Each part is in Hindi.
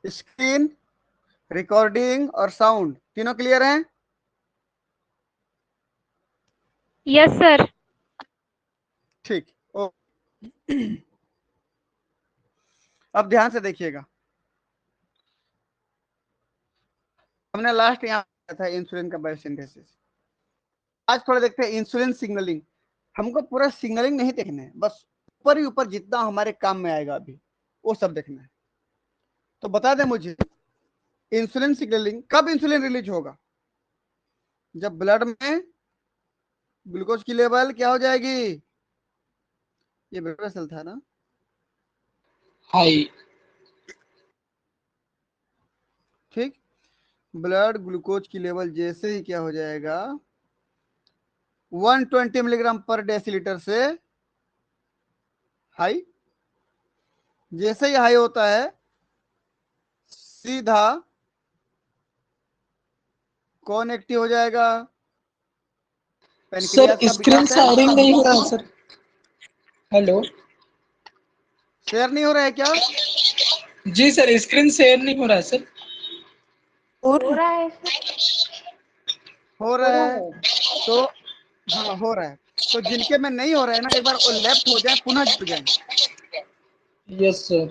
स्क्रीन, रिकॉर्डिंग और साउंड तीनों क्लियर हैं? Yes sir. ठीक। ओ अब ध्यान से देखिएगा, हमने लास्ट यहाँ था इंसुलिन का बायोसिंथेसिस। आज थोड़ा देखते हैं इंसुलिन सिग्नलिंग। हमको पूरा सिग्नलिंग नहीं देखना है, बस ऊपर ही ऊपर जितना हमारे काम में आएगा अभी वो सब देखना है। तो बता दें मुझे, इंसुलिन सिग्नलिंग कब इंसुलिन रिलीज होगा? जब ब्लड में ग्लूकोज की लेवल क्या हो जाएगी? ये ब्लड वेसल था ना? हाई। ठीक। ब्लड ग्लूकोज की लेवल जैसे ही क्या हो जाएगा, 120 मिलीग्राम पर डेसीलीटर से हाई, जैसे ही हाई होता है सीधा कौन एक्टिव हो जाएगा? सर पेनक्रियास का बीटा स्क्रीन सेल। शेयरिंग नहीं हो रहा है सर। हेलो। शेयर नहीं हो रहा है क्या? जी सर, स्क्रीन शेयर नहीं हो रहा है सर। हो रहा है सर। हो रहा है तो, हाँ हो रहा है। तो जिनके में नहीं हो रहा है ना, एक बार वो लेफ्ट हो जाए, पुनः जुड़ जाए। Yes sir.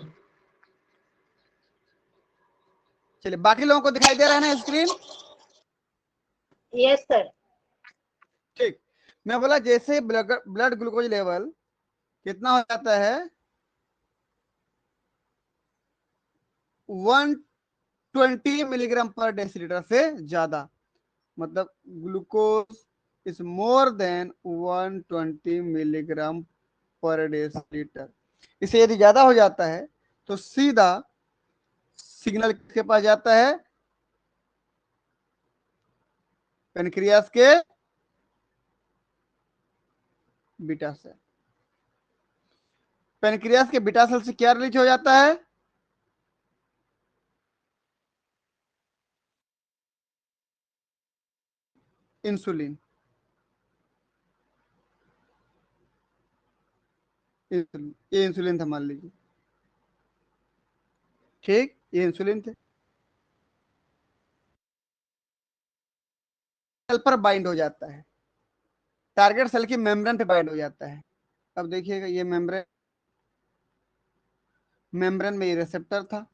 चलिए, बाकी लोगों को दिखाई दे रहा है ना स्क्रीन? Yes sir. ठीक। मैं बोला जैसे ब्लड ग्लूकोज लेवल कितना हो जाता है, 120 मिलीग्राम पर डेसीलीटर से ज्यादा, मतलब glucose is more than 120 milligram per decilitre, इसे यदि ज्यादा हो जाता है तो सीधा सिग्नल के पास जाता है, पेनक्रियास के बीटा सेल। पेनक्रियास के बीटा सेल से क्या रिलीज हो जाता है? इंसुलिन। ये इंसुलिन था मान लीजिए। ठीक, ये इंसुलिन थे। सेल पर बाइंड हो जाता है, टारगेट सेल की मेम्ब्रेन पे बाइंड हो जाता है। अब देखिएगा, ये मेम्ब्रेन, मेम्ब्रेन में ये रिसेप्टर था,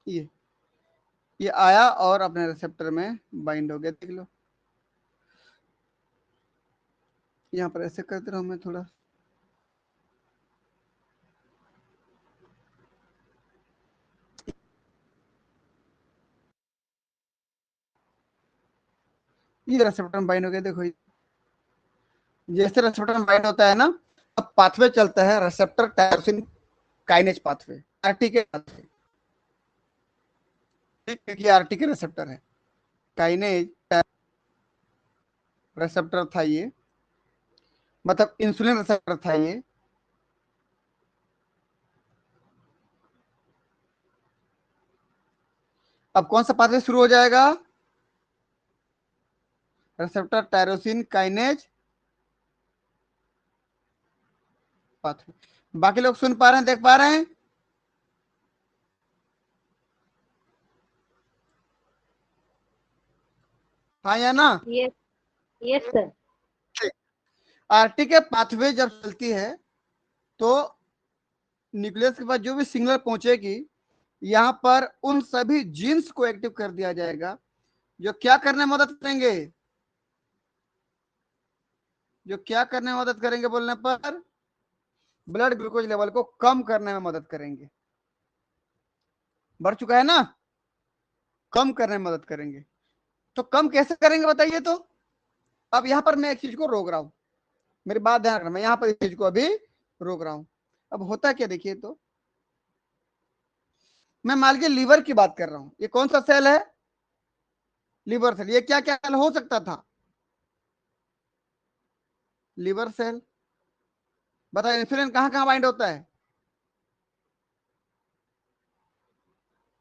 ये आया और अपने रिसेप्टर में बाइंड हो गया। देख लो, यहाँ पर ऐसे करते रहो, मैं थोड़ा ये रिसेप्टर में बाइंड हो गया। देखो, जैसे रिसेप्टर में बाइंड होता है ना, अब पाथवे चलता है receptor tyrosine kinase pathway, RT के पाथवे। ठीक, क्योंकि आरटी के रिसेप्टर है, काइनेज रिसेप्टर था ये, मतलब इंसुलिन रिसेप्टर था ये। अब कौन सा पाथवे शुरू हो जाएगा? Receptor tyrosine kinase pathway. बाकी लोग सुन पा रहे हैं, देख पा रहे हैं? हाँ या ना? यस। Yes sir. ठीक। आरटी के पाथवे जब चलती है तो न्यूक्लियस के पास जो भी सिग्नल पहुंचेगी, यहां पर उन सभी जीन्स को एक्टिव कर दिया जाएगा, जो क्या करने में मदद करेंगे? जो क्या करने में मदद करेंगे बोलने पर? ब्लड ग्लूकोज लेवल को कम करने में मदद करेंगे। बढ़ चुका है ना? कम करने में मदद करेंगे। तो कम कैसे करेंगे बताइए तो? अब यहां पर मैं एक चीज को रोक रहा हूं, मेरी बात ध्यान रखना, मैं यहां पर इस चीज को अभी रोक रहा हूं। अब होता क्या देखिए तो, मैं मान लीजिए लीवर की बात कर रहा हूं, ये कौन सा सेल है? Liver cell. ये क्या क्या हो सकता था? Liver cell. बताओ इंसुलिन कहां कहां बाइंड होता है?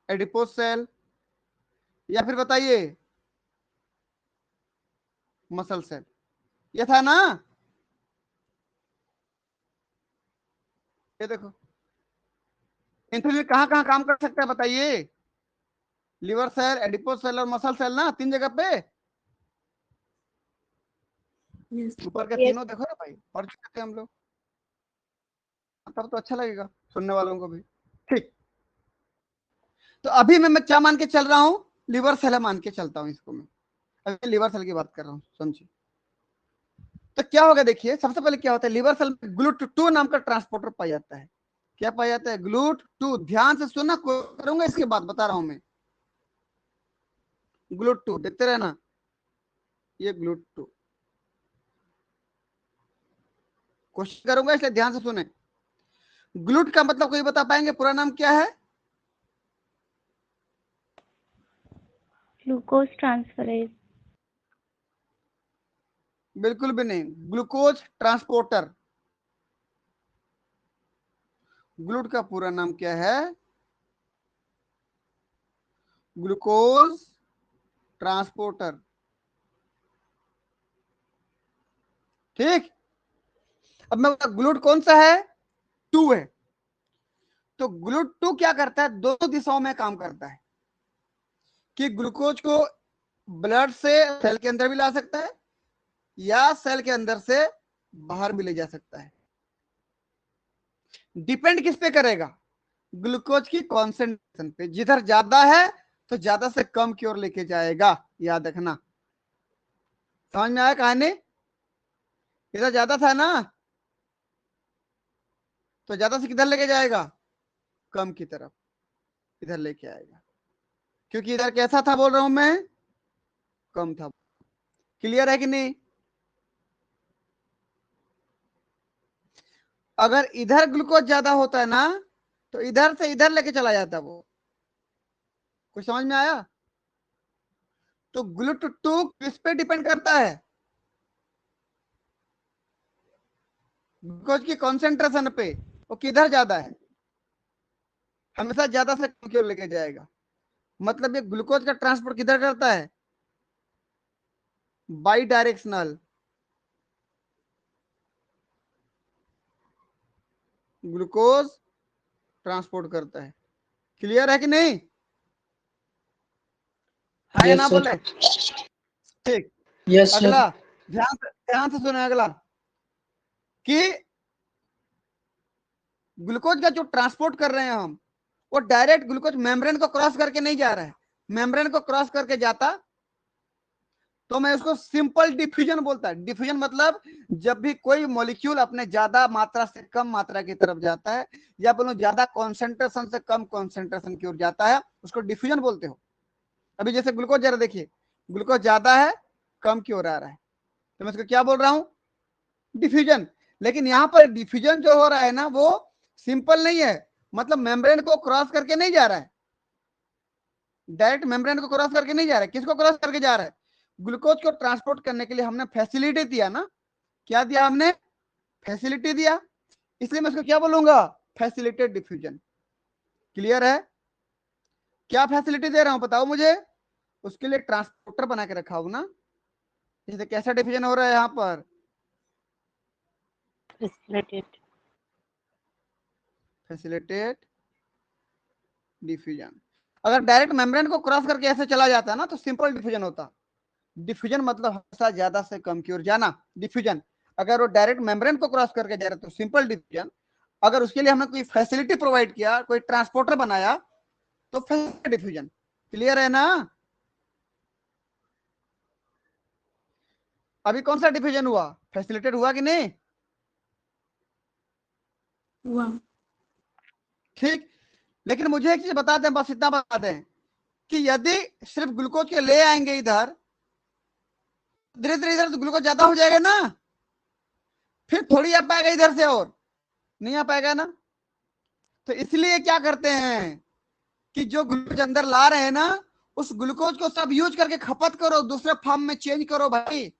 एडिपोज सेल, या फिर बताइए मसल सेल। ये था ना? ये देखो, इंसुलिन कहाँ कहाँ काम कर सकता है बताइए? लिवर सेल, एडिपोज सेल और मसल सेल ना, 3 जगह पे। ऊपर के Yes. तीनों देखो ना भाई, पढ़ चुके थे हम लोग, तब तो अच्छा लगेगा सुनने वालों को भी। ठीक, तो अभी मैं क्या मान के चल रहा हूँ? लिवर सेल मान के चलता हूँ इसको मैं। अभी लिवर सेल की बात कर रहा हूँ, समझिए। तो क्या होगा देखिए, सबसे पहले क्या होता है, लिवर सेल में GLUT2 नाम का ट्रांसपोर्टर पाया जाता है। क्या पाया जाता है? GLUT2। ध्यान से सुनना, करूंगा इसके बाद बता रहा हूं मैं। GLUT2 देखते रहना, ये GLUT2 क्वेश्चन करूंगा, इसलिए ध्यान से सुने। ग्लूट का मतलब कोई बता पाएंगे पूरा नाम क्या है? Glucose transferase. बिल्कुल भी नहीं, ग्लूकोज ट्रांसपोर्टर। ग्लूट का पूरा नाम क्या है? Glucose transporter. ठीक, अब मैं ग्लूट कौन सा है? 2 है। तो GLUT2 क्या करता है? दोनों दिशाओं में काम करता है, कि ग्लूकोज को ब्लड से सेल के अंदर भी ला सकता है, या सेल के अंदर से बाहर भी ले जा सकता है। डिपेंड किस पे करेगा? ग्लूकोज की कॉन्सेंट्रेशन पे। जिधर ज्यादा है तो ज्यादा से कम की ओर लेके जाएगा, याद रखना। समझ में आया कहानी? इधर ज्यादा था ना, तो ज्यादा से किधर लेके जाएगा? कम की तरफ, इधर लेके आएगा। क्योंकि इधर कैसा था बोल रहा हूं मैं? कम था। क्लियर है कि नहीं? अगर इधर ग्लूकोज ज्यादा होता है ना, तो इधर से इधर लेके चला जाता वो। कुछ समझ में आया? तो GLUT2 किस पे डिपेंड करता है? ग्लूकोज की कॉन्सेंट्रेशन पे। वो किधर ज्यादा है, हमेशा ज्यादा से कम की ओर लेके जाएगा। मतलब ये ग्लूकोज का ट्रांसपोर्ट किधर करता है? By directional. ग्लूकोज ट्रांसपोर्ट करता है। क्लियर है कि नहीं? हाँ या यस ना सर। बोले? ठीक, यस सर। अगला, ध्यान से सुने अगला, कि ग्लूकोज का जो ट्रांसपोर्ट कर रहे हैं हम, वो डायरेक्ट ग्लूकोज मेम्ब्रेन को क्रॉस करके नहीं जा रहा है। मेम्ब्रेन को क्रॉस करके जाता तो मैं उसको सिंपल डिफ्यूजन बोलता है। डिफ्यूजन मतलब जब भी कोई मॉलिक्यूल अपने ज्यादा मात्रा से कम मात्रा की तरफ जाता है, या बोलो ज्यादा कॉन्सेंट्रेशन से कम कॉन्सेंट्रेशन की ओर जाता है, उसको डिफ्यूजन बोलते हो। अभी जैसे ग्लूकोज जरा देखिए, ग्लूकोज ज्यादा है, कम की ओर आ रहा है, तो मैं इसको क्या बोल रहा हूं? डिफ्यूजन। लेकिन यहां पर डिफ्यूजन जो हो रहा है ना, वो सिंपल नहीं है। मतलब मेम्ब्रेन को क्रॉस करके नहीं जा रहा है, डायरेक्ट मेम्ब्रेन को क्रॉस करके नहीं जा रहा है। किसको क्रॉस करके जा रहा है? ग्लूकोज को ट्रांसपोर्ट करने के लिए हमने फैसिलिटी दिया ना। क्या दिया हमने? फैसिलिटी दिया। इसलिए मैं इसको क्या बोलूंगा? Facilitated diffusion. क्लियर है? क्या फैसिलिटी दे रहा हूं बताओ मुझे? उसके लिए ट्रांसपोर्टर बना के रखा हूं ना। जैसे कैसा डिफ्यूजन हो रहा है यहां पर? Facilitated. Facilitated diffusion. अगर डायरेक्ट मेम्ब्रेन को क्रॉस करके ऐसे चला जाता ना, तो सिंपल डिफ्यूजन होता। डिफ्यूजन मतलब हमेशा ज्यादा से कम की ओर जाना, डिफ्यूजन। अगर वो डायरेक्ट मेम्ब्रेन को क्रॉस करके जा रहा है तो सिंपल डिफ्यूजन। अगर उसके लिए हमने कोई फैसिलिटी प्रोवाइड किया, कोई ट्रांसपोर्टर बनाया, तो फैसिलिटेड डिफ्यूजन। क्लियर है ना? अभी कौन सा डिफ्यूजन हुआ? फैसिलिटेड हुआ कि नहीं? हुआ। ठीक, लेकिन मुझे एक चीज बता दें, बस इतना बता दें, कि यदि सिर्फ ग्लूकोज के ले आएंगे इधर, धीरे धीरे इधर तो ग्लूकोज ज्यादा हो जाएगा ना, फिर थोड़ी आ पाएगा इधर से, और नहीं आ पाएगा ना। तो इसलिए क्या करते हैं, कि जो ग्लूकोज अंदर ला रहे हैं ना, उस ग्लूकोज को सब यूज करके खपत करो, दूसरे फॉर्म में चेंज करो भाई।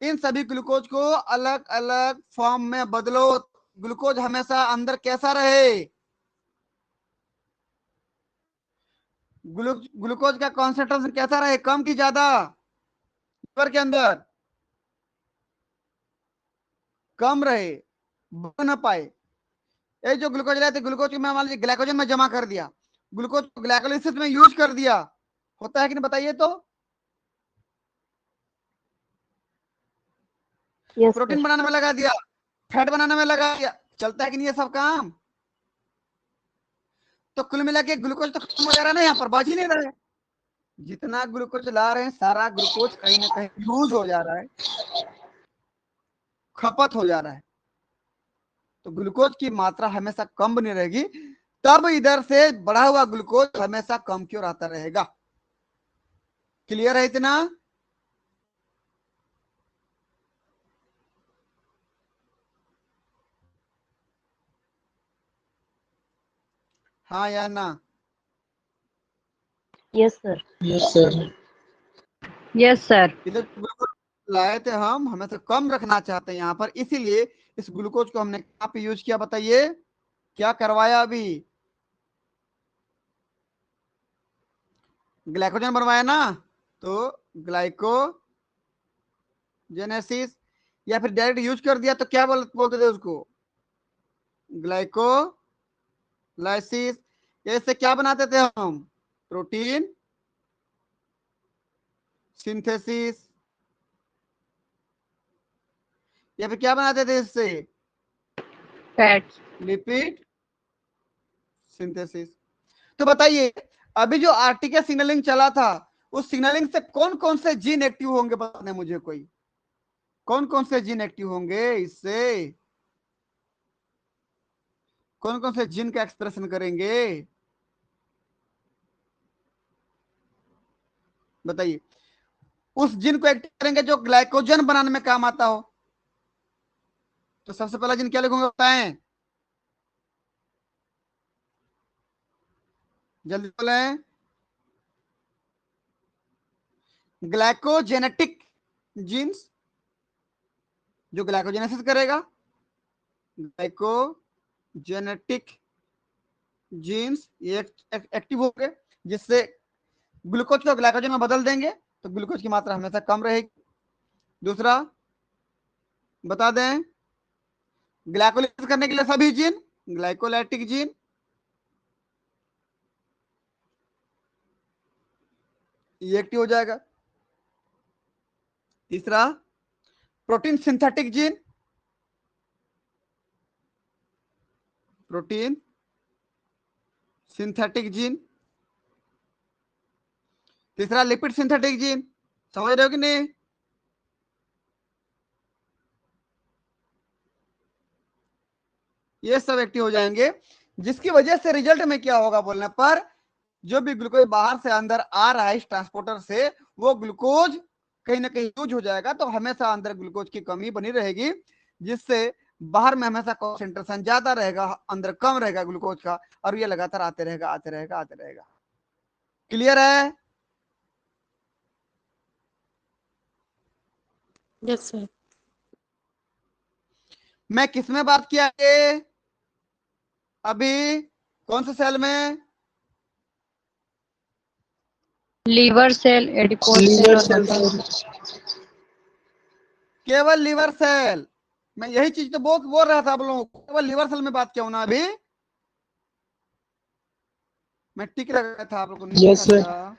इन सभी ग्लूकोज को अलग अलग फॉर्म में बदलो। ग्लूकोज हमेशा अंदर कैसा रहे? ग्लूकोज का कॉन्सेंट्रेशन कैसा रहे? कम की ज्यादा? लिवर के अंदर कम रहे, बढ़ ना पाए। ये जो ग्लूकोज रहते ग्लूकोज को मैं मान लीजिए ग्लाइकोजन में जमा कर दिया, ग्लूकोज को ग्लाइकोलिसिस में यूज कर दिया, होता है कि नहीं बताइए तो? Yes protein sir. बनाने में लगा दिया, फैट बनाने में लगा दिया, चलता है कि नहीं ये सब काम? तो कुल मिला के ग्लूकोज तो खत्म हो जा रहा है ना, यहाँ पर बच ही नहीं रहा है। जितना ग्लूकोज ला रहे हैं सारा ग्लूकोज कहीं ना कहीं यूज हो जा रहा है, खपत हो जा रहा है, तो ग्लूकोज की मात्रा हमेशा कम बनी रहेगी, तब इधर से बढ़ा हुआ ग्लूकोज हमेशा कम क्यों रहता रहेगा। क्लियर है इतना? हाँ या ना? Yes sir. Yes sir. Yes sir. इधर ग्लूकोज लाए थे हम, हमें तो कम रखना चाहते हैं यहाँ पर, इसीलिए इस ग्लूकोज को हमने कहाँ पे यूज किया बताइए? क्या करवाया अभी? ग्लाइकोजन बनवाया ना, तो ग्लाइकोजेनेसिस, या फिर डायरेक्ट यूज कर दिया तो क्या बोलते थे उसको? ग्लाइकोलाइसिस। इससे क्या बनाते थे हम? Protein synthesis. या फिर क्या बनाते थे इससे? फैट। Lipid synthesis. तो बताइए, अभी जो आरटीके सिग्नलिंग चला था, उस सिग्नलिंग से कौन कौन से जीन एक्टिव होंगे बताने मुझे कोई, कौन कौन से जीन एक्टिव होंगे इससे? कौन कौन से जीन का एक्सप्रेशन करेंगे बताइए? उस जीन को एक्टिव करेंगे जो ग्लाइकोजन बनाने में काम आता हो। तो सबसे पहला जीन क्या लिखूंगा बताएं, जल्दी बोलें। ग्लाइकोजेनेटिक जीन्स, जो ग्लाइकोजेनेसिस करेगा। ग्लाइकोजेनेटिक जीन्स ये एक्टिव हो गए, जिससे ग्लूकोज को ग्लाइकोजन में बदल देंगे, तो ग्लूकोज की मात्रा हमेशा कम रहेगी। दूसरा बता दें, ग्लाइकोलाइसिस करने के लिए सभी जीन, ग्लाइकोलाइटिक जीन, ये एक्टिव हो जाएगा। तीसरा protein synthetic gene, protein synthetic gene. तीसरा लिपिड सिंथेटिक जीन, समझ रहे हो कि नहीं? ये सब एक्टिव हो जाएंगे, जिसकी वजह से रिजल्ट में क्या होगा बोलने पर, जो भी ग्लूकोज बाहर से अंदर आ रहा है इस ट्रांसपोर्टर से, वो ग्लूकोज कहीं ना कहीं यूज हो जाएगा, तो हमेशा अंदर ग्लूकोज की कमी बनी रहेगी, जिससे बाहर में हमेशा कॉन्सेंट्रेशन ज्यादा रहेगा, अंदर कम रहेगा ग्लूकोज का, और ये लगातार आते रहेगा आते रहेगा आते रहेगा। क्लियर है? Yes sir. मैं किस में बात किया ये अभी, कौन से सेल में? Liver cell, adipose cell liver और सेल मसल। सर। केवल लीवर सेल। मैं यही चीज तो बहुत बोल रहा था आप लोगों को, केवल लीवर सेल में बात किया हूं ना अभी। मैं टिक लगा था, आप लोगों को नहीं यस दिखा सर। क्या?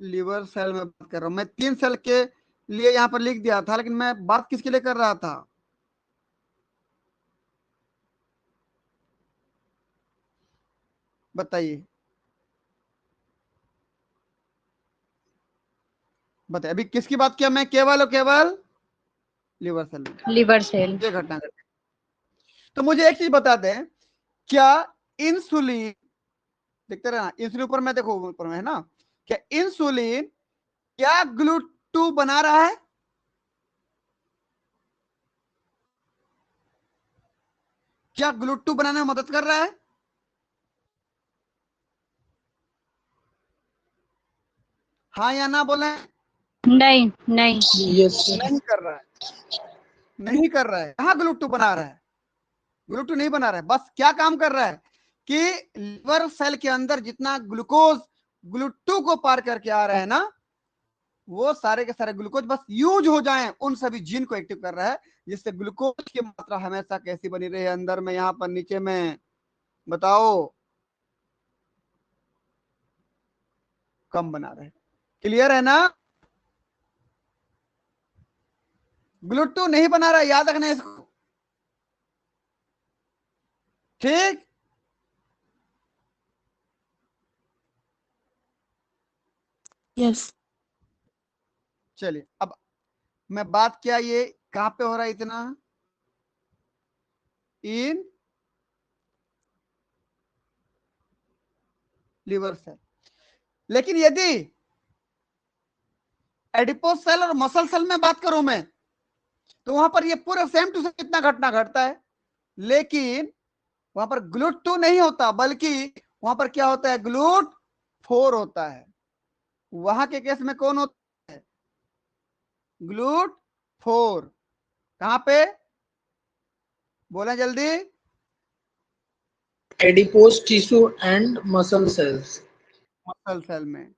लीवर सेल में बात कर रहा हूं मैं, 3 सेल के लिए यहाँ पर लिख दिया था, लेकिन मैं बात किसके लिए कर रहा था? बताइए बताइए, अभी किसकी बात किया मैं? केवल और केवल लीवर सेल में लीवर सेल। ये घटना घटी। तो मुझे एक चीज बता दें, क्या इंसुलिन, देखते रहना इंसुलिन ऊपर में, देखो ऊपर में है ना, क्या इंसुलिन क्या ग्लूटू बना रहा है? क्या ग्लूटू बनाने में मदद कर रहा है? हाँ या ना बोले? नहीं नहीं। Yes sir. नहीं कर रहा है, नहीं कर रहा है। कहाँ ग्लूटू बना रहा है? ग्लूटू नहीं बना रहा है, बस क्या काम कर रहा है कि लिवर सेल के अंदर जितना ग्लूकोज ग्लूटू को पार करके आ रहा है ना, वो सारे के सारे ग्लूकोज बस यूज हो जाएं, उन सभी जीन को एक्टिव कर रहा है, जिससे ग्लूकोज की मात्रा हमेशा कैसी बनी रही है अंदर में, यहां पर नीचे में, बताओ, कम बना रहे। क्लियर है ना? ग्लूटू नहीं बना रहा, याद रखना इसको, ठीक। यस। चलिए अब मैं बात किया, ये कहां पे हो रहा है इतना, इन लिवर सेल। लेकिन यदि एडिपोज सेल और मसल सेल में बात करूं मैं, तो वहां पर ये पूरा सेम टू सेम कितना घटना घटता है, लेकिन वहां पर ग्लूट 2 नहीं होता, बल्कि वहां पर क्या होता है, ग्लूट 4 होता है। वहां के केस में कौन होता है, ग्लूट 4। कहां पे, बोले जल्दी, adipose tissue and muscle cells. Muscle cell में,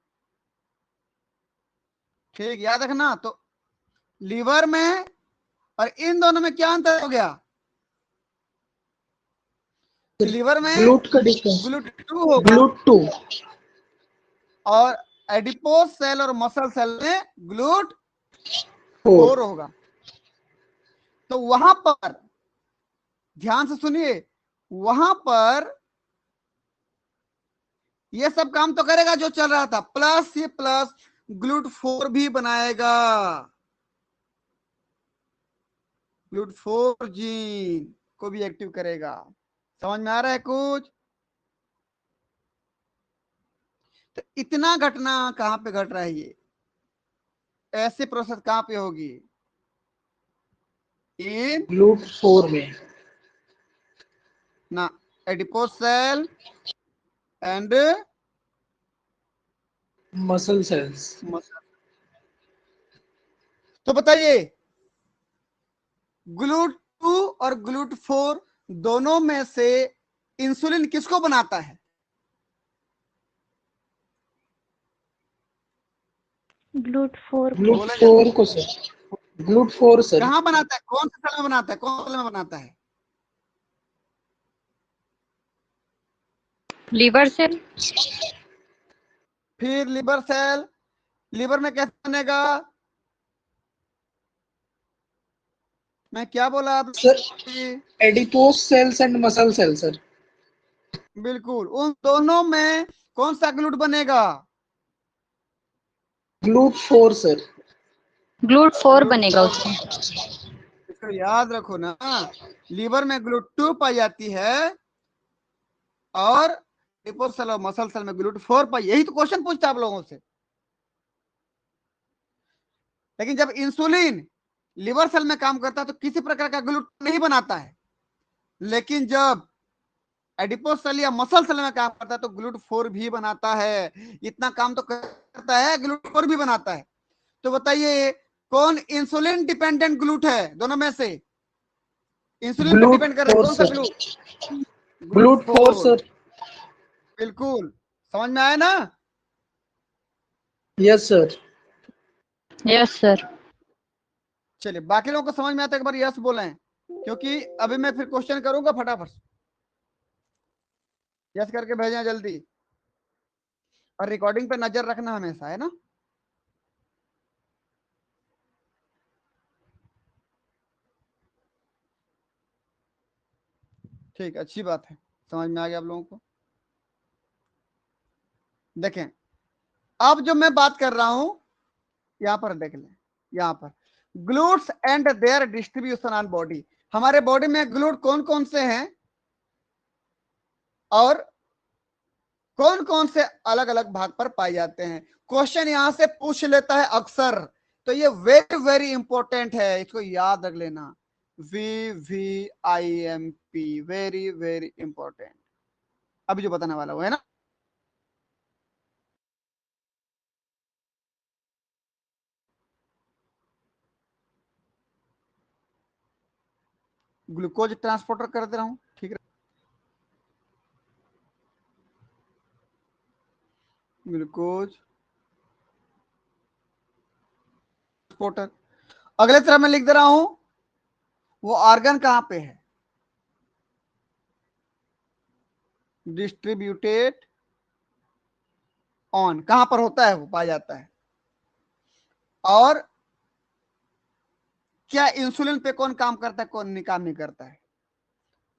ठीक, याद रखना। तो लीवर में और इन दोनों में क्या अंतर हो गया, लीवर में ग्लूट का डिफरेंस, ग्लूट 2 होगा, ग्लूट 2 और एडिपोज सेल और मसल सेल में ग्लूट 4. 4 होगा। तो वहां पर ध्यान से सुनिए, वहां पर ये सब काम तो करेगा जो चल रहा था, प्लस ये प्लस ग्लूट 4 भी बनाएगा, ग्लूट 4 जीन को भी एक्टिव करेगा। समझ में आ रहा है कुछ? तो इतना घटना कहां पे घट रहा है, ये ऐसे प्रोसेस कहां पे होगी, इन ग्लूट 4 में, ना adipose cell and muscle cells. Muscle. तो बताइए, ग्लूट 2 और ग्लूट 4 दोनों में से इंसुलिन किसको बनाता है, ग्लूट 4 को। ग्लूट बोला जल्दी, 4 को सर, ग्लूट 4 सर. कहां बनाता है, कौन से सेल में बनाता है, कौन से सेल में बनाता है, लीवर सेल। फिर लिवर सेल, लिवर में कैसे बनेगा, मैं क्या बोला आप, sir adipose cells and muscle cell sir. बिल्कुल, उन दोनों में कौन सा ग्लूट बनेगा, ग्लूट 4 सर. ग्लूट 4 ग्लूट बनेगा 4 उसमें। इसको याद रखो ना, लीवर में ग्लूट 2 पाई जाती है, और एडिपोज सेल और मसल सेल में ग्लूट 4 पाई, यही तो क्वेश्चन पूछता है आप लोगों से। लेकिन जब इंसुलिन लिवर सेल में काम करता है तो किसी प्रकार का ग्लूट नहीं बनाता है, लेकिन जब एडिपोज सेल या मसल सेल में काम करता है तो ग्लूट 4 भी बनाता है। इतना काम तो करता है, ग्लूट 4 भी बनाता है। तो बताइए, कौन इंसुलिन डिपेंडेंट ग्लूट है दोनों में से, इंसुलिन पर ग्लूट डिपेंड कर रहा है, 4 कौन सा sir, glut, glut glut 4 4। Sir. बिल्कुल, समझ में आया ना? Yes sir. Yes sir. चलिए, बाकी लोगों को समझ में आता है, एक बार यस बोले, क्योंकि अभी मैं फिर क्वेश्चन करूंगा, फटाफट यस करके भेजें जल्दी, और रिकॉर्डिंग पे नजर रखना हमेशा, है ना? ठीक, अच्छी बात है, समझ में आ गया आप लोगों को। देखें, अब जो मैं बात कर रहा हूं, यहां पर देख लें, यहां पर glutes and there distribution on body, हमारे बॉडी में ग्लूट कौन कौन से हैं और कौन कौन से अलग अलग भाग पर पाए जाते हैं, क्वेश्चन यहां से पूछ लेता है अक्सर। तो ये वेरी वेरी इंपॉर्टेंट है, इसको याद रख लेना, VVIMP, वेरी वेरी इंपॉर्टेंट, अभी जो बताने वाला वो है ना। ग्लूकोज ट्रांसपोर्टर कर दे रहा हूं, ठीक है, ग्लूकोज ट्रांसपोर्टर। अगले तरह मैं लिख दे रहा हूं, वो ऑर्गन कहां पे है, डिस्ट्रीब्यूटेड ऑन, कहां पर होता है, वो पाया जाता है। और क्या इंसुलिन पे कौन काम करता है, कौन नहीं काम नहीं करता है।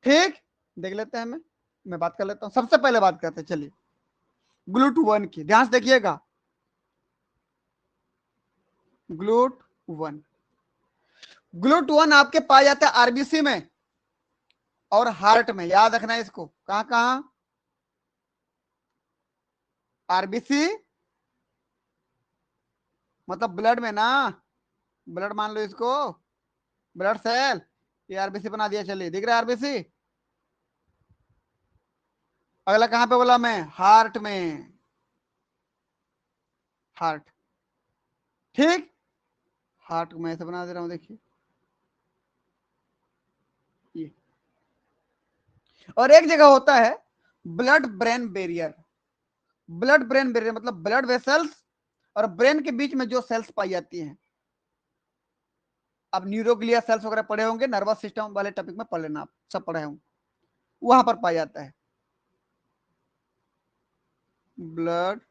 ठीक, देख लेते हैं। मैं बात कर लेता हूं। सबसे पहले बात करते हैं, चलिए ग्लूट 1 की, ध्यान से देखिएगा। ग्लूट 1, ग्लूट 1 आपके पाया जाता है आरबीसी में और हार्ट में। याद रखना है इसको, कहां कहां, आरबीसी मतलब ब्लड में ना, ब्लड मान लो इसको, ब्लड सेल, ये आरबीसी बना दिया। चलिए, दिख रहा है आरबीसी। अगला कहां पे बोला मैं, हार्ट में, हार्ट। ठीक, हार्ट में ऐसे बना दे रहा हूं, देखिए ये। और एक जगह होता है blood brain barrier. Blood brain barrier मतलब ब्लड वेसल्स और ब्रेन के बीच में जो सेल्स पाई जाती हैं। अब न्यूरोग्लिया सेल्स वगैरह पढ़े होंगे, नर्वस सिस्टम वाले टॉपिक में पढ़ लेना, आप सब पढ़े होंगे, वहां पर पाया जाता है ब्लड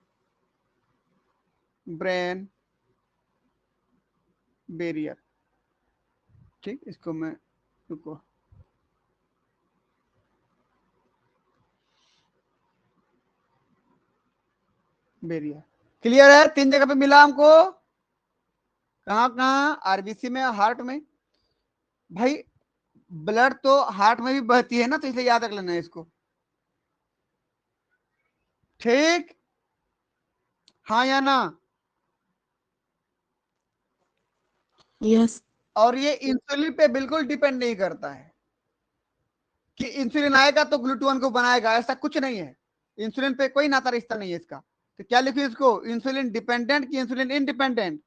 ब्रेन बैरियर। ठीक, इसको मैं, रुको, बैरियर। क्लियर है, 3 जगह पे मिला हमको, कहां कहां, आरबीसी में, हार्ट में। भाई ब्लड तो हार्ट में भी बहती है ना, तो इसलिए याद रख लेना है इसको। ठीक, हाँ या ना। यस। और ये इंसुलिन पे बिल्कुल डिपेंड नहीं करता है कि इंसुलिन आएगा तो ग्लूटोन को बनाएगा, ऐसा कुछ नहीं है। इंसुलिन पे कोई नाता रिश्ता नहीं है इसका। तो क्या लिखिए इसको, इंसुलिन डिपेंडेंट कि insulin independent.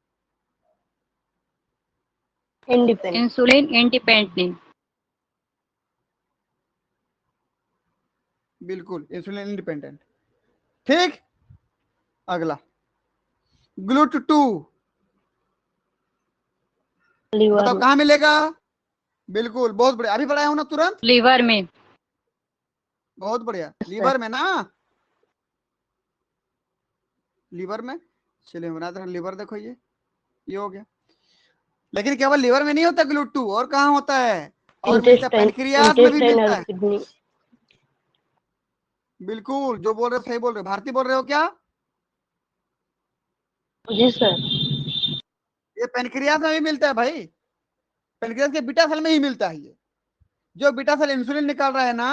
Independent, insulin independent. बिल्कुल इंसुलिन इंडिपेंडेंट। ठीक, अगला ग्लूट 2, लीवर बताओ में, कहां मिलेगा। बिल्कुल, बहुत बढ़िया, अभी बढ़ाया हूं ना तुरंत, लीवर में। बहुत बढ़िया, सर, लीवर में ना, लीवर में। चलिए बना दे, लीवर देखो ये हो गया। लेकिन केवल लीवर में नहीं होता ग्लूट 2, और कहां होता है, और मिलता है इंटेस्टाइन, पेनक्रियाज में भी इंटेस्टाइन मिलता और है। किडनी। बिल्कुल, जो बोल रहे हो सही बोल रहे हो। भारती बोल रहे हो क्या, जी सर। ये पेनक्रियाज में भी मिलता है भाई, पेनक्रियाज के बीटा सेल में ही मिलता है ये। जो बीटा सेल इंसुलिन निकाल रहा है ना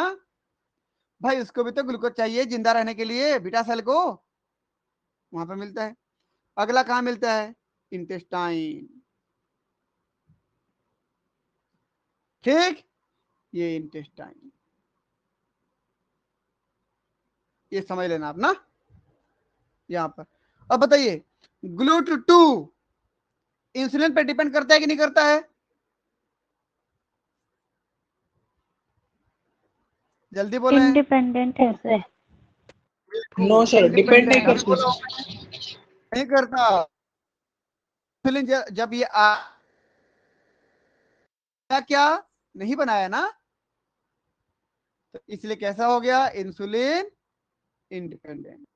भाई, उसको भी तो ग्लूकोज चाहिए जिंदा रहने के लिए, बीटा सेल को, वहां पे मिलता है। अगला कहां मिलता है, इंटेस्टाइन। ठीक, ये इंटेस्टाइन, ये समझ लेना आप ना, यहां पर। अब बताइए, ग्लूट 2 इंसुलिन पे डिपेंड करता है कि नहीं करता है, जल्दी बोले। इंडिपेंडेंट है सर। नो सर, डिपेंड नहीं इंडिपेंडेंट, अभी करती बोला सर। नहीं करता। इंसुलिन जब ये क्या नहीं बनाया ना, तो इसलिए कैसा हो गया, इंसुलिन इंडिपेंडेंट।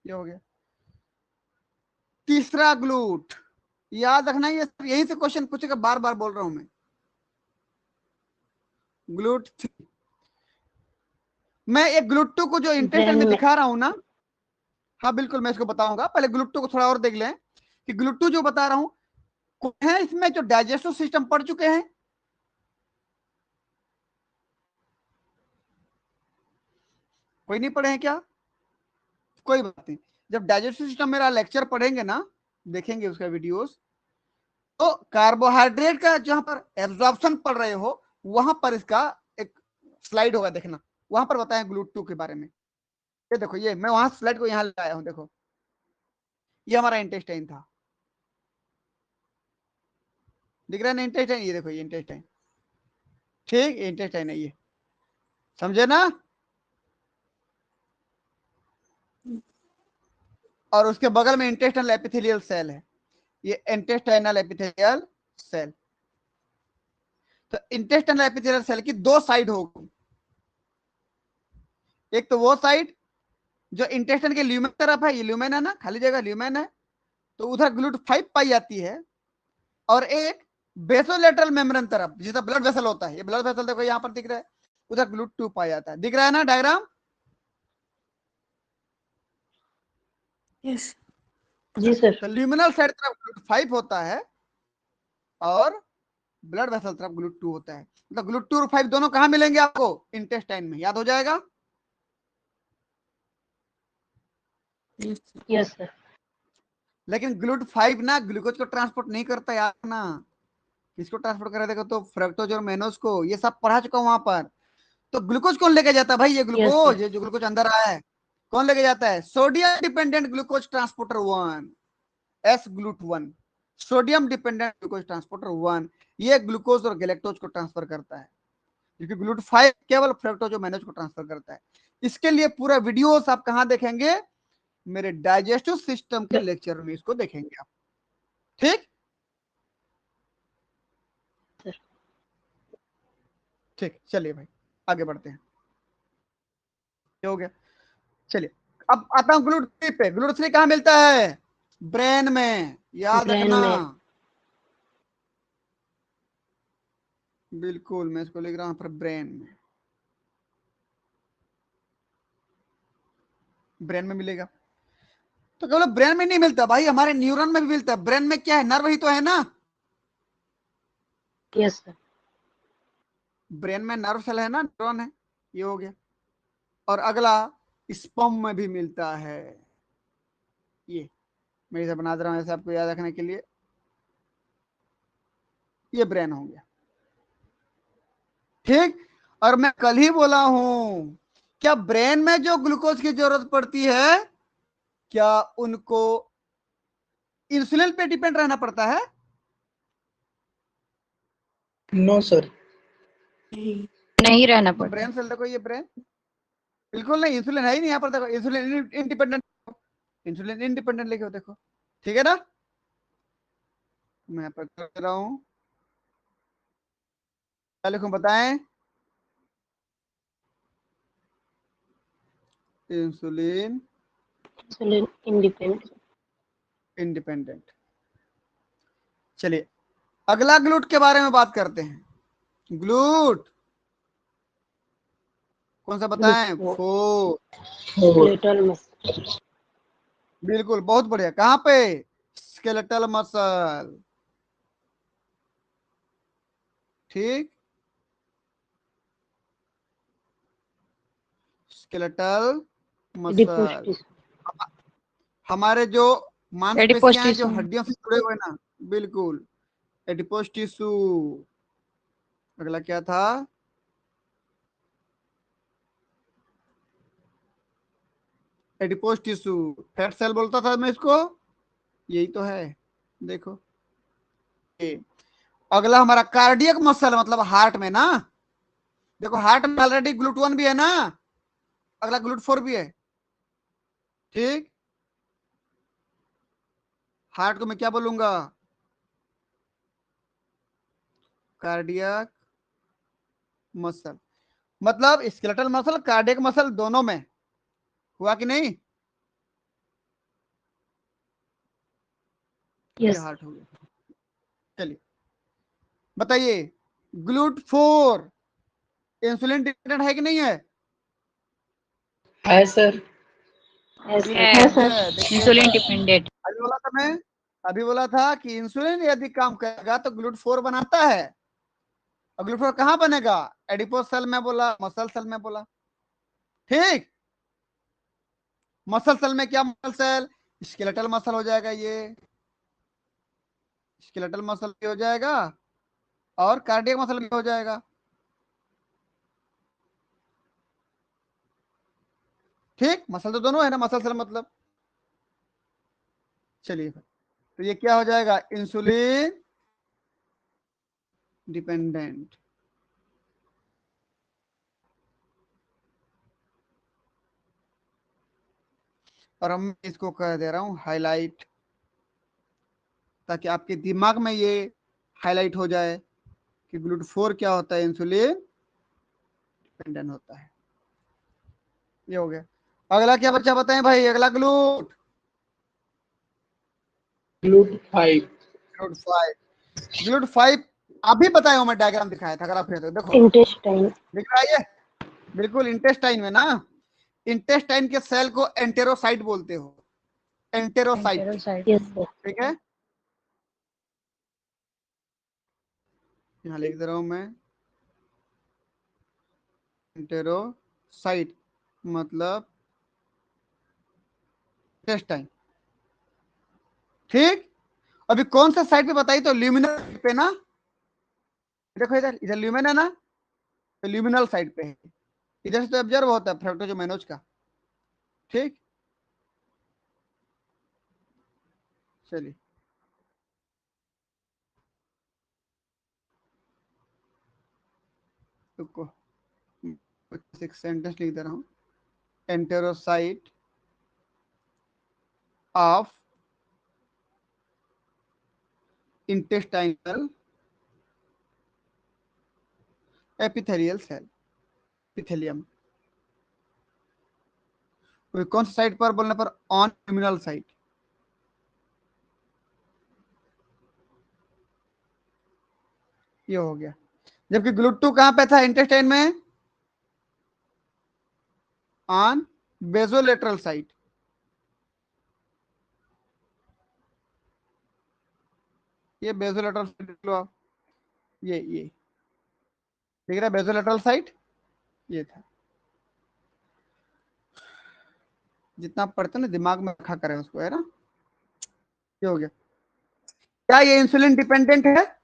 ये हो गया तीसरा ग्लूट। याद रखना, ये यही से क्वेश्चन पूछेगा, बार बार बोल रहा हूं मैं। ग्लूट 3, मैं एक ग्लूट 2 को जो इंटेस्टाइन ब्रेन में में। दिखा रहा हूं ना, हाँ बिल्कुल मैं इसको बताऊंगा, पहले ग्लूट 2 को थोड़ा और देख लें कि ग्लूट 2 जो बता रहा हूं, कोई है इसमें जो डाइजेस्टिव सिस्टम पढ़ चुके हैं, कोई नहीं पढ़े हैं क्या, कोई बात नहीं। जब डाइजेस्टिव सिस्टम मेरा लेक्चर पढ़ेंगे ना, देखेंगे उसका वीडियोस, तो कार्बोहाइड्रेट का जहां पर एब्जॉर्प्शन पढ़ रहे हो, वहां पर इसका एक स्लाइड होगा, देखना, वहां पर बताएं ग्लूट 2 के बारे में। ये देखो, ये मैं वहां स्लाइड को यहां लाया हूं, देखो ये हमारा इंटेस्टाइन था, दिख रहा है ना इंटेस्टाइन, ये देखो ये इंटेस्टाइन। ठीक, इंटेस्टाइन है ये। समझे ना? और उसके बगल में इंटेस्टाइनल एपिथेलियल सेल है, ये इंटेस्टाइनल एपिथेलियल सेल। तो इंटेस्टाइनल एपिथेलियल सेल की दो साइड होगी, एक तो वो साइड जो इंटेस्टाइन के ल्यूमेन तरफ है, ये ल्यूमेन है ना, खाली जगह ल्यूमेन है, तो उधर GLUT5 पाई जाती है। और एक बेसोलेटरल मेम्ब्रेन तरफ जिसका ब्लड वेसल होता है, ये ब्लड वेसल देखो यहाँ पर दिख रहा है, उधर GLUT2 पाया जाता है। दिख रहा है ना डायग्राम? Yes. जी सर। तो ल्यूमिनल साइड तरफ GLUT5 होता है और ब्लड वेसल तरफ GLUT2 होता है। मतलब GLUT2 और 5 दोनों कहां मिलेंगे आपको? इंटेस्टाइन में। याद हो जाएगा? Yes. Yes sir. लेकिन GLUT5 ना ग्लूकोज को ट्रांसपोर्ट नहीं करता, यार ना। किसको ट्रांसपोर्ट करा देगा? तो फ्रक्टोज और मेनोज को, ये सब पढ़ा चुका हूं वहां पर। तो ग्लूकोज कौन लेके जाता है भाई? ये Yes, ग्लूकोज, sir. ये जो ग्लूकोज अंदर आया है, कौन लेके जाता है? Sodium dependent glucose transporter 1, S-GLUT1। Sodium dependent glucose transporter 1, ये ग्लूकोज और गैलेक्टोज को ट्रांसफर करता है, क्योंकि GLUT5 केवल फ्रक्टोज और मेनोज को ट्रांसफर करता है। इसके लिए पूरा वीडियोस आप कहां देखेंगे? मेरे डाइजेस्टिव सिस्टम के लेक्चर में इसको देखेंगे आप। ठीक सर। ठीक, चलिए भाई आगे बढ़ते हैं। क्या हो गया? चलिए अब आता हूं GLUT3 पे। GLUT3 कहां मिलता है? ब्रेन में, याद ब्रेन रखना। में। बिल्कुल, मैं इसको लिख रहा हूं पर ब्रेन में, ब्रेन में मिलेगा। तो केवल ब्रेन में नहीं मिलता भाई, हमारे न्यूरॉन में भी मिलता है। ब्रेन में क्या है? नर्व ही तो है ना। Yes sir. ब्रेन में नर्व सेल है ना, न्यूरॉन है, ये हो गया। और अगला स्पर्म में भी मिलता है। ये मैं इसे बना दे रहा हूं ऐसे आपको याद रखने के लिए। ये ब्रेन हो गया। ठीक। और मैं कल ही बोला हूं, क्या ब्रेन में जो ग्लूकोज की जरूरत पड़ती है, क्या उनको इंसुलिन पे डिपेंड रहना पड़ता है? No sir. नहीं रहना ये पड़ता। ब्रेन सेल देखो, ये ब्रेन, बिल्कुल नहीं, इंसुलिन है ही नहीं यहाँ पर। देखो इंसुलिन इंडिपेंडेंट, इंसुलिन इंडिपेंडेंट लिखे हो देखो। ठीक है ना? मैं यहाँ पर कर रहा हूँ, क्या लिखूं बताएं? Insulin insulin independent. इंडिपेंडेंट। चलिए अगला ग्लूट के बारे में बात करते हैं। ग्लूट कौन सा बताएं? फोर। Skeletal muscle. बिल्कुल, बहुत बढ़िया। कहां पे? Skeletal muscle. ठीक, स्केलेटल एडिपोस मसल। टिश्यू। हमारे जो एडिपोस मांसपेशियां हैं जो टिश्यू। हड्डियों से जुड़े हुए ना, बिल्कुल, एडिपोस टिश्यू। अगला क्या था? एडिपोस टिश्यू, फैट सेल बोलता था मैं इसको, यही तो है। देखो ये। अगला हमारा कार्डियक मसल, मतलब हार्ट में ना। देखो हार्ट में ऑलरेडी GLUT1 भी है ना, अगला GLUT4 भी है। ठीक, हार्ट को मैं क्या बोलूंगा? Cardiac muscle. मतलब स्केलेटल मसल, कार्डियक मसल दोनों में। हुआ कि नहीं? ये यस। हार्ट हो गया। चलिए बताइए, GLUT4 इंसुलिन डिपेंडेंट है कि नहीं है? है सर। बिल्कुल सर। है। देखिए इंसुलिन डिपेंडेंट। अभी बोला था मैं, अभी बोला था कि इंसुलिन यदि काम करेगा तो GLUT4 बनाता है। और GLUT4 कहां बनेगा? एडिपोस सेल में बोला, मसल सेल में बोला। ठीक, मसल सेल में क्या? मसल सेल स्केलेटल मसल हो जाएगा, ये स्केलेटल मसल भी हो जाएगा और कार्डियक मसल भी हो जाएगा। ठीक, मसल तो दोनों है ना, मसल सेल मतलब। चलिए तो ये क्या हो जाएगा? Insulin dependent. और हम इसको कर दे रहा हूं हाईलाइट, ताकि आपके दिमाग में ये हाईलाइट हो जाए कि GLUT4 क्या होता है, इंसुलिन डिपेंडेंट होता है। ये हो गया। अगला क्या बच्चा बताएं भाई, अगला ग्लूट GLUT5 GLUT5। GLUT5 अभी बताया हूं, मैं डायग्राम दिखाया था, अगर आप फिर तो देखो इंटेस्टाइन। दिख रहा है ये, बिल्कुल इंटेस्टाइन में ना। इंटेस्टाइन के सेल को एंटेरोसाइट बोलते हो, एंटेरोसाइट, एंटेरोसाइट। Yes sir. ठीक है। यहाँ लिख दे रहा हूं मैं, एंटेरोसाइट मतलब इंटेस्टाइन, ठीक। अभी कौन सा साइड पे बताई, तो ल्यूमिनल पे ना, देखो इधर इधर ल्यूमिन है ना, तो ल्यूमिनल साइड पे है, इधर से तो ऑब्जर्व होता है फ्रक्टोजोमेनोज का, ठीक। चलिए रुको, एक सेंटेंस लिख दे रहा हूं, enterocyte of intestinal epithelial cell, epithelium. कौन सी साइड पर बोलने पर, ऑन ल्यूमिनल साइड। ये हो गया। जबकि ग्लूट2 कहां पे था इंटेस्टाइन में, ऑन बेजोलेटरल साइड। ये बेजोलेटरल साइड देख लो आप, ये देख रहा है बेजोलेटरल साइड, ये था। जितना पढ़ते ना दिमाग में रखा करें उसको, है ना। ये हो गया। क्या ये इंसुलिन डिपेंडेंट है,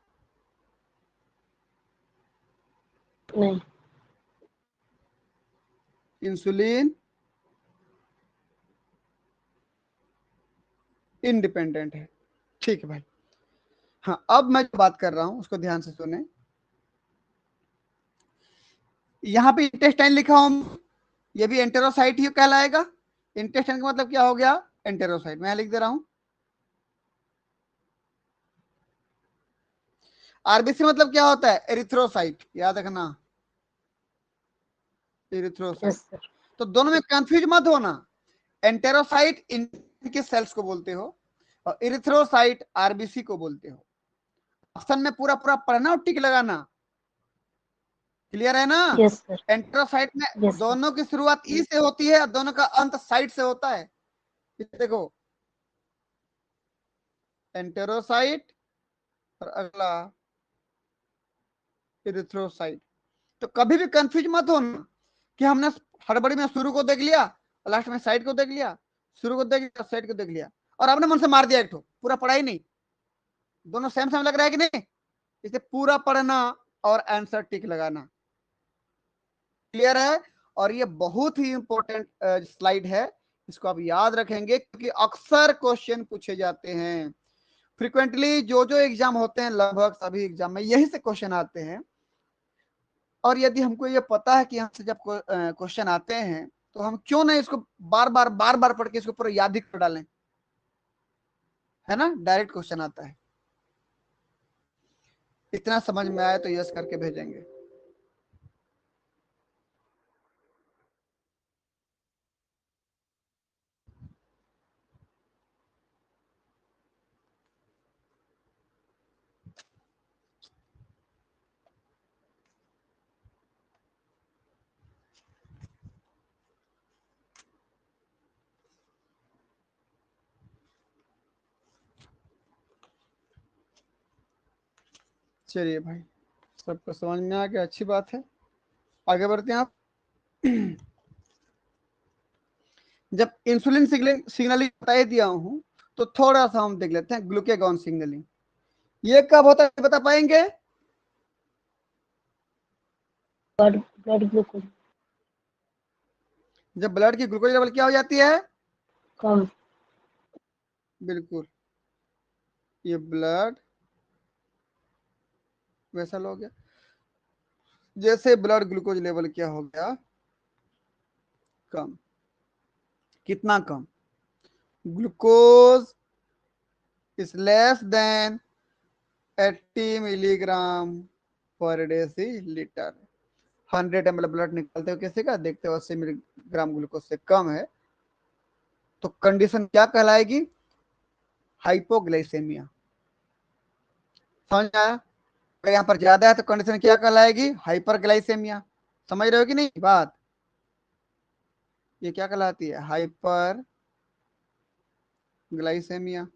नहीं। इंसुलिन इंडिपेंडेंट है, ठीक है भाई। हाँ, अब मैं जो बात कर रहा हूं उसको ध्यान से सुने। यहाँ पे इंटेस्टाइन लिखा हूं, ये भी एंटेरोसाइट ही कहलाएगा। इंटेस्टाइन का मतलब क्या हो गया, एंटेरोसाइट। मैं लिख दे रहा हूं, आरबीसी मतलब क्या होता है, एरिथ्रोसाइट, याद रखना, एरिथ्रोसाइट। Yes sir. तो दोनों में कंफ्यूज मत होना, एंटेरोसाइट इनके सेल्स को बोलते हो और एरिथ्रोसाइट आरबीसी को बोलते हो। ऑप्शन में पूरा पूरा पढ़ना और टिक लगाना, क्लियर है ना। Yes sir. एंटेरोसाइट में यस सर। दोनों की शुरुआत ई से होती है और दोनों का अंत साइट से होता है। देखो एंटेरोसाइट और अगला एरिथ्रोसाइट। तो कभी भी कंफ्यूज मत होना कि हमने हड़बड़ी में शुरू को देख लिया और लास्ट में साइड को देख लिया, शुरू को देख लिया साइड को देख लिया और आपने मन से मार दिया एक ठो, पूरा पढ़ा ही नहीं। दोनों सेम सेम लग रहा है कि नहीं, इसे पूरा पढ़ना और आंसर टिक लगाना, क्लियर है। और ये बहुत ही इंपॉर्टेंट स्लाइड है, इसको आप याद रखेंगे क्योंकि अक्सर क्वेश्चन पूछे जाते हैं। फ्रिक्वेंटली जो जो एग्जाम होते हैं लगभग सभी एग्जाम में यही से क्वेश्चन आते हैं। और यदि हमको ये पता है कि यहाँ से जब क्वेश्चन आते हैं तो हम क्यों नहीं इसको बार बार पढ़ के इसको पूरा याद ही कर डालें, है ना। डायरेक्ट क्वेश्चन आता है, इतना समझ में आए तो यस करके भेजेंगे। चलिए भाई, सबको समझ में आ गया, अच्छी बात है। आगे बढ़ते हैं आप। जब इंसुलिन सिग्नलिंग बता ही दिया हूं तो थोड़ा सा हम देख लेते हैं ग्लूकेगॉन सिग्नलिंग। ये कब होता है बता पाएंगे, ब्लड ब्लड ग्लूकोज जब ब्लड की ग्लूकोज लेवल क्या हो जाती है, कम। बिल्कुल, ये ब्लड वैसा हो गया, जैसे ब्लड ग्लूकोज लेवल क्या हो गया, कम। कितना कम, glucose is less than 80 milligram per decilitre. 100 ml blood निकालते हो किसी का, देखते हो 80 मिलीग्राम ग्लूकोज से कम है, तो कंडीशन क्या कहलाएगी? हाइपोग्लाइसेमिया। समझ आया? अगर यहाँ पर ज्यादा है तो कंडीशन क्या कहलाएगी? हाइपरग्लाइसेमिया। समझ रहे हो कि नहीं बात? ये क्या कहलाती है? Hyperglycemia.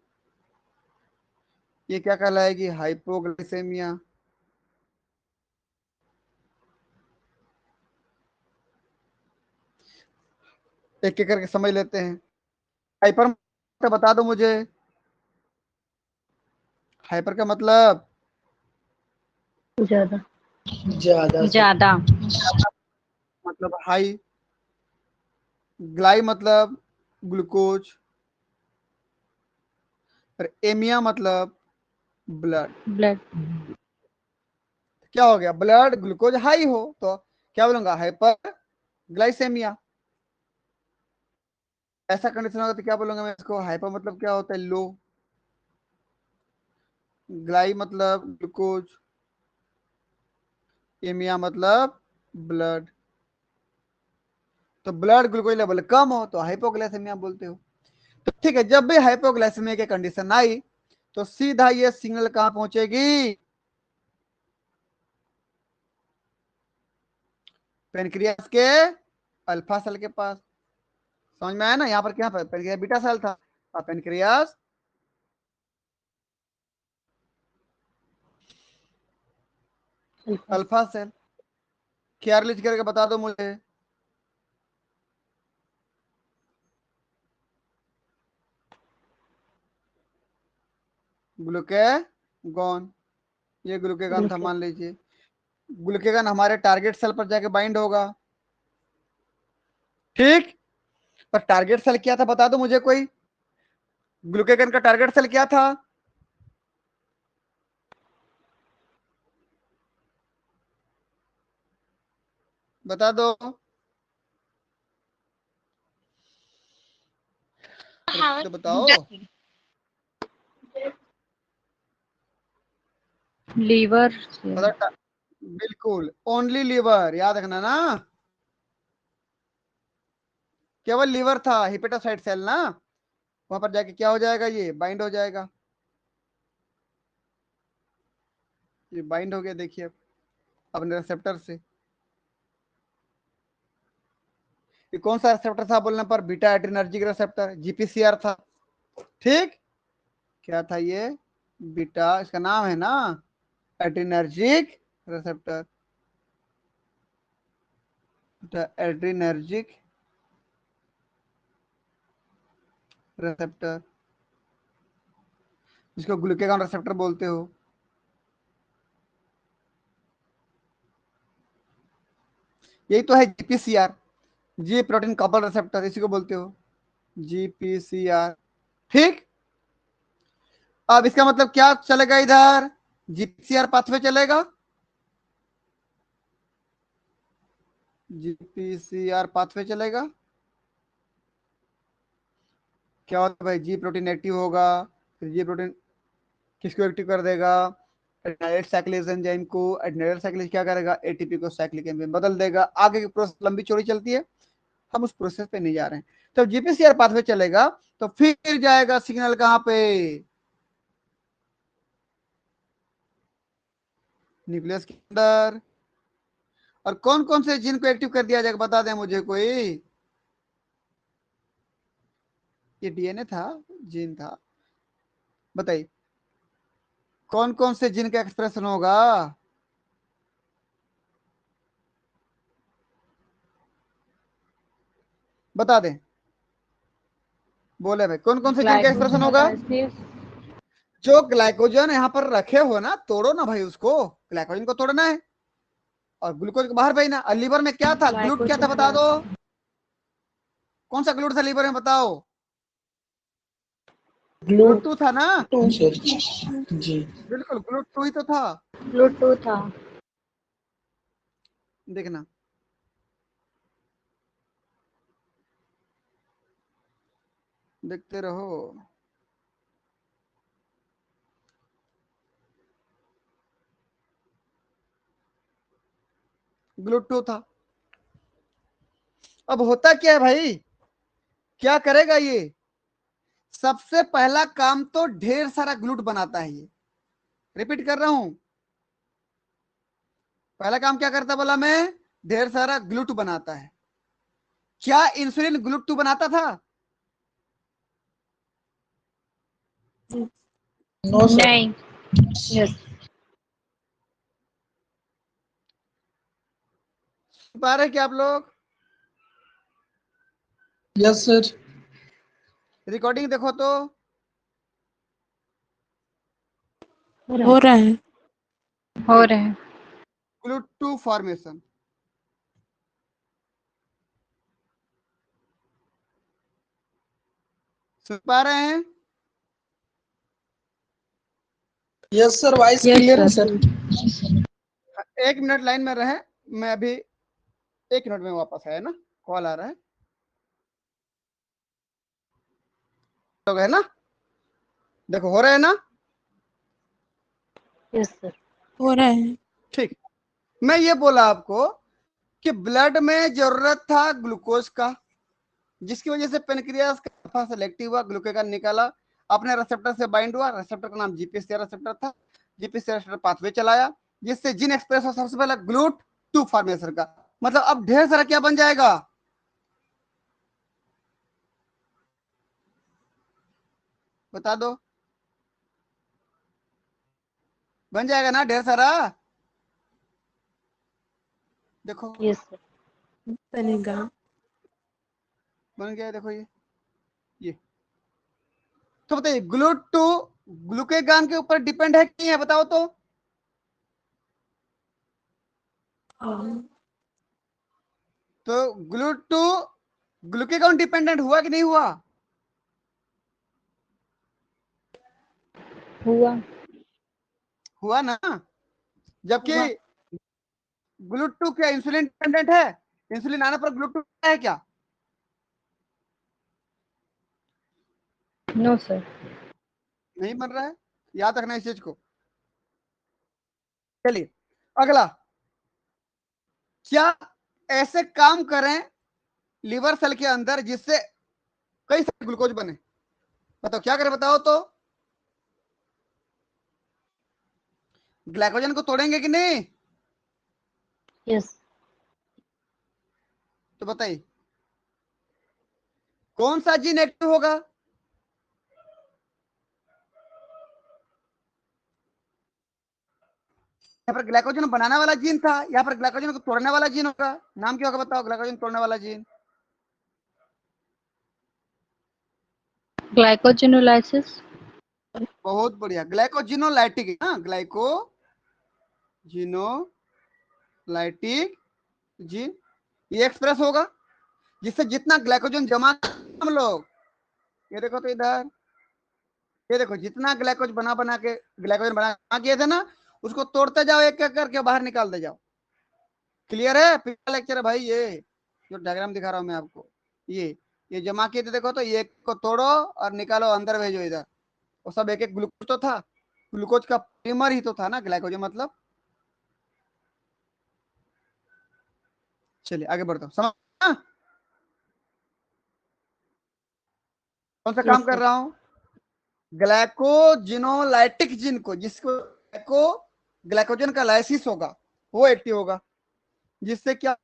ये क्या कहलाएगी? हाइपोग्लाइसेमिया। एक एक करके समझ लेते हैं। हाइपर तो बता दो मुझे, हाइपर का मतलब? ज्यादा। ज्यादा सर। ज्यादा। मतलब हाई, ग्लाई मतलब ग्लूकोज, और एमिया मतलब ब्लड। ब्लड। क्या हो गया? ब्लड ग्लूकोज हाई हो तो क्या बोलूंगा? Hyper glycemia. ऐसा कंडीशन होगा तो क्या बोलूंगा मैं इसको? हाइपर मतलब क्या होता है? लो। ग्लाई मतलब ग्लूकोज, एमिया मतलब ब्लड। तो ब्लड ग्लूकोज लेवल कम हो तो हाइपोग्लाइसेमिया बोलते हो। तो ठीक है, जब भी हाइपोग्लाइसेमिया की कंडीशन आई तो सीधा ये सिग्नल कहां पहुंचेगी? पेनक्रियास के अल्फा सेल के पास। समझ में आया ना? यहाँ पर क्या पेनक्रियास बीटा सेल था, और पेनक्रियास अल्फा सेल। क्या लिख करके बता दो मुझे। ग्लूकेगॉन। ये ग्लूकेगॉन था मान लीजिए। ग्लूकेगॉन हमारे टारगेट सेल पर जाके बाइंड होगा, ठीक? पर टारगेट सेल क्या था बता दो मुझे कोई। ग्लूकेगॉन का टारगेट सेल क्या था? बता दो, तो बताओ। लीवर। मतलब बिल्कुल ओनली लीवर, याद रखना ना, केवल लीवर था। हिपेटोसाइट सेल ना, वहां पर जाके क्या हो जाएगा? ये बाइंड हो जाएगा। ये बाइंड हो गया, देखिए अपने रिसेप्टर से। ये कौन सा रिसेप्टर था बोलने पर? बीटा एड्रेनर्जिक रिसेप्टर, जीपीसीआर था, ठीक? क्या था ये? बीटा, इसका नाम है ना एड्रेनर्जिक रिसेप्टर। एड्रेनर्जिक रिसेप्टर, जिसको ग्लूकेगॉन रिसेप्टर बोलते हो। यही तो है जीपीसीआर, जी प्रोटीन कपल रिसेप्टर, इसी को बोलते हो जीपीसीआर, ठीक? अब इसका मतलब क्या चलेगा इधर? जीपीसीआर पाथवे चलेगा, जीपीसीआर पाथवे चलेगा। क्या होता है भाई? जी प्रोटीन एक्टिव होगा, फिर जी प्रोटीन किसको एक्टिव कर देगा? एडिनाइलेट साइक्लेज एंजाइम को। एडिनाइलेट साइक्लेज क्या करेगा? एटीपी को साइक्लिक एंजाइम बदल देगा। आगे की प्रोसेस लंबी चौड़ी चलती है, हम उस प्रोसेस पे नहीं जा रहे हैं। तो जीपीसीआर पाथवे चलेगा तो फिर जाएगा सिग्नल कहां पे? न्यूक्लियस के अंदर। और कौन कौन से जीन को एक्टिव कर दिया जाएगा बता दें मुझे कोई। ये डीएनए था, जीन था, बताइए कौन कौन से जीन का एक्सप्रेशन होगा? बता दें, बोले भाई कौन कौन से जीन का एक्सप्रेशन होगा? जो ग्लाइकोजन यहाँ पर रखे हो ना, तोड़ो ना भाई उसको, ग्लाइकोजन को तोड़ना है और ग्लूकोज को बाहर भेजना। और लीवर में क्या था? ग्लूट क्या था बता दो, कौन सा ग्लूट था लीवर में बताओ? ग्लूट 2 था ना? Two sir. जी। बिल्कुल ग्लूट 2 ही तो था। ब्लूटूथ था। देखते रहो। ग्लूट 2 था। अब होता क्या है भाई, क्या करेगा ये, सबसे पहला काम तो ढेर सारा ग्लूट बनाता है ये। रिपीट कर रहा हूं, पहला काम क्या करता बोला मैं, ढेर सारा ग्लूट बनाता है। क्या इंसुलिन ग्लूट 2 बनाता था? No sir. नहीं। यस। पा रहे क्या आप लोग? Yes sir. रिकॉर्डिंग देखो तो। हो रहा है। हो रहे हैं। Glute 2 formation. सुन पा रहे हैं? Yes sir, voice Yes, clear है sir. सर। 1 मिनट लाइन में रहे, मैं अभी 1 मिनट में वापस आया ना, कॉल आ रहा है। तो है ना, देखो हो रहा है ना। Yes sir. हो रहा है। ठीक, मैं ये बोला आपको कि ब्लड में जरूरत था ग्लूकोज का, जिसकी वजह से पेनक्रियास का सेलेक्टिव हुआ, ग्लूकेगॉन निकाला, अपने रिसेप्टर से बाइंड हुआ, रिसेप्टर का नाम जीपीसीआर रिसेप्टर था, जीपीसीआर रिसेप्टर पाथवे चलाया, जिससे जीन एक्सप्रेस हो सबसे पहले ग्लूट 2 फॉर्मेशन का। मतलब अब ढेर सारा क्या बन जाएगा, बता दो, बन जाएगा ना ढेर सारा। देखो यस सर। बनेगा। बन गया, देखो ये तो बताइए ग्लूट 2 ग्लूकेगॉन के ऊपर डिपेंड है कि नहीं है, बताओ तो। हाँ। तो ग्लूट 2 ग्लूकेगॉन डिपेंडेंट हुआ कि नहीं हुआ? हुआ। हुआ ना। जबकि हुआ। ग्लूट 2 क्या इंसुलिन डिपेंडेंट है? इंसुलिन आने पर ग्लूट 2 है क्या? No sir. नहीं बन रहा है, याद रखना इस चीज को। चलिए अगला, क्या ऐसे काम करें लिवर सेल के अंदर जिससे कई सारे ग्लूकोज बने, बताओ क्या करें, बताओ तो। ग्लाइकोजन को तोड़ेंगे कि नहीं? यस। तो बताइए कौन सा जीन एक्टिव होगा? यहाँ पर ग्लाइकोजन बनाने वाला जीन था, यहाँ पर ग्लाइकोजन को तोड़ने वाला जीन होगा। नाम क्या होगा बताओ, ग्लाइकोजन तोड़ने वाला जीन? ग्लाइकोजिनोलाइसिस। बहुत बढ़िया, ग्लाइकोजिनोलाइटिक ना, ग्लाइकोजिनोलाइटिक जीन ये एक्सप्रेस होगा, जिससे जितना ग्लाइकोजन जमा हम लोग, ये देखो तो इधर, ये देखो जितना ग्लाइकोज बना बना के ग्लाइकोजन बना किए थे ना, उसको तोड़ते जाओ एक एक करके बाहर निकालते जाओ। क्लियर है? पिछला लेक्चर है भाई ये, जो डायग्राम दिखा रहा हूं मैं आपको, ये जमा किए थे, देखो तो ये को तोड़ो और निकालो, अंदर भेजो इधर। वो सब एक एक ग्लूकोज तो था, ग्लूकोज का पॉलीमर ही तो था ना ग्लाइकोजन मतलब। चलिए आगे बढ़ता हूँ, समझ कौन सा काम यस कर सर। रहा हूँ, ग्लाइकोजिनोलाइटिक जिन को, जिसको ग्लाइकोजन का लाइसिस होगा वो एक्टिव होगा, जिससे क्या,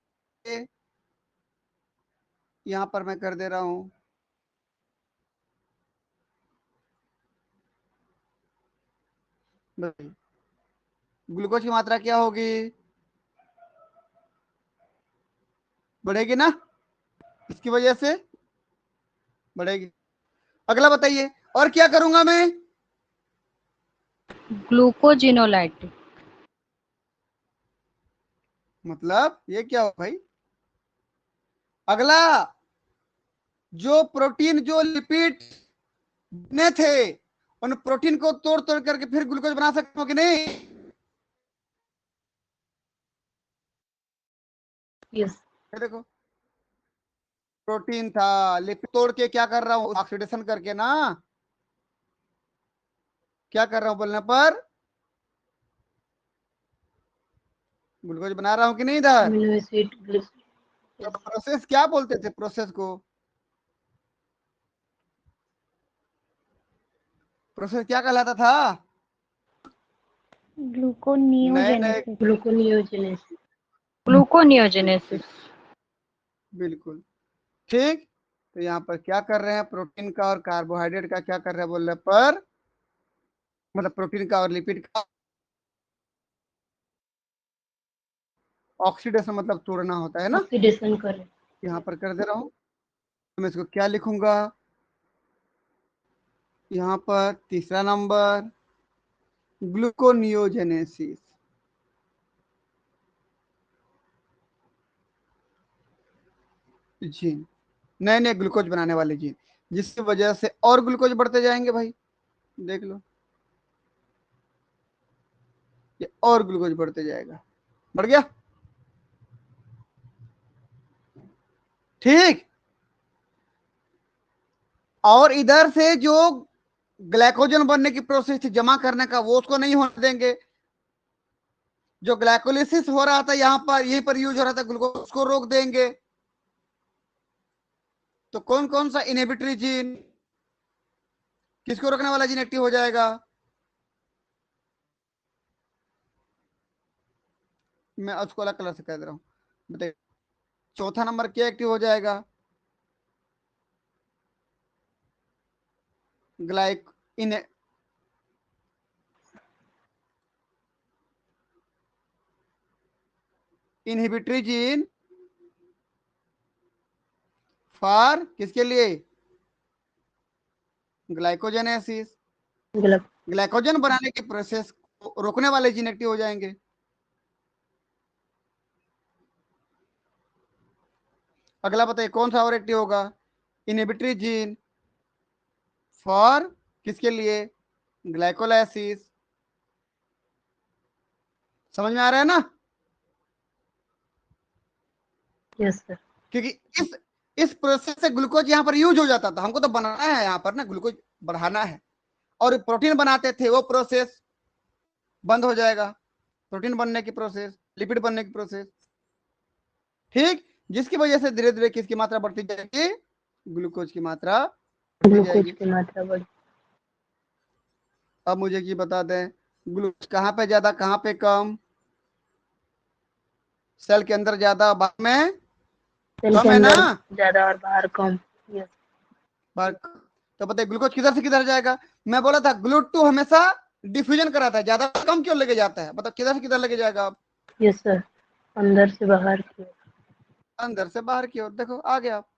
यहां पर मैं कर दे रहा हूं, ग्लूकोज की मात्रा क्या होगी, बढ़ेगी ना, इसकी वजह से बढ़ेगी। अगला बताइए, और क्या करूंगा मैं, ग्लूकोजिनोलाइटिक। मतलब ये क्या हो भाई। अगला, जो प्रोटीन जो लिपिड बने थे, उन प्रोटीन को तोड़ तोड़ करके फिर ग्लूकोज बना सकते हो कि नहीं? यस। ये देखो प्रोटीन था, लिपिड तोड़ के क्या कर रहा हूँ, ऑक्सीडेशन करके ना, क्या कर रहा हूँ बोलने पर, ग्लूकोज बना रहा हूँ कि नहीं इधर। अमीनो एसिड तो प्रोसेस क्या बोलते थे, प्रोसेस को, प्रोसेस क्या कहलाता था, नए नए, ग्लूकोनियोजेनेसिस ग्लूकोनियोजेनेसिस ग्लूकोनियोजेनेसिस। बिल्कुल ठीक। तो यहाँ पर क्या कर रहे हैं, प्रोटीन का और कार्बोहाइड्रेट का क्या कर रहे हैं बोलने पर, मतलब प्रोटीन का और लिपिड का ऑक्सीडेशन मतलब तोड़ना होता है ना, ऑक्सीडेशन कर यहाँ पर कर दे रहा हूँ। तो मैं इसको क्या लिखूंगा, यहाँ पर तीसरा नंबर ग्लूकोनियोजेनेसिस, जीन, नए नए ग्लूकोज बनाने वाले जीन, जिसकी वजह से और ग्लूकोज बढ़ते जाएंगे भाई, देख लो ये और ग्लूकोज बढ़ते जाएगा, बढ़ गया, ठीक। और इधर से जो ग्लाइकोजन बनने की प्रोसेस थी जमा करने का, वो उसको नहीं होने देंगे, जो ग्लाइकोलिसिस हो रहा था यहाँ पर, यहीं पर यूज हो रहा था ग्लूकोज को रोक देंगे। तो कौन कौन सा इनहिबिटरी जीन, किसको रोकने वाला जीन एक्टिव हो जाएगा, मैं उसको अलग कलर से कह दे रहा हूँ, बताइए चौथा नंबर क्या एक्टिव हो जाएगा, ग्लाइक इन इनहिबिटरी जीन फॉर किसके लिए, ग्लाइकोजेनेसिस, ग्लाइकोजन बनाने की प्रोसेस को रोकने वाले जीन एक्टिव हो जाएंगे। अगला बताइए कौन सा और एक्टिव होगा, इनहिबिटरी जीन फॉर किसके लिए, ग्लाइकोलाइसिस, समझ में आ रहा है ना, यस सर। क्योंकि इस प्रोसेस से ग्लूकोज यहाँ पर यूज हो जाता था, हमको तो बनाना है यहाँ पर ना, ग्लूकोज बढ़ाना है, और प्रोटीन बनाते थे, वो प्रोसेस बंद हो जाएगा, प्रोटीन बनने की प्रोसेस, लिपिड बनने की प्रोसेस, ठीक, जिसकी वजह से धीरे धीरे किसकी मात्रा बढ़ती जाएगी, ग्लूकोज की मात्रा बढ़ती ग्लूकोज जाएगी। की मात्रा बढ़ अब मुझे ये बता दें, ग्लूकोज कहाँ पे ज्यादा कहाँ पे कम, सेल के अंदर ज्यादा बाहर में सेल के कम है ना, अंदर ज्यादा और बाहर कम। यस। बाहर। तो बताइए ग्लूकोज किधर से किधर जाएगा, मैं बोला था ग्लूट2 हमेशा डिफ्यूजन कराता है, ज्यादा कम क्यों लेके जाता है, बताओ किधर से किधर लेके जाएगा आप, यस सर। अंदर से बाहर की ओर। अंदर से बाहर की ओर, देखो आ गया आप,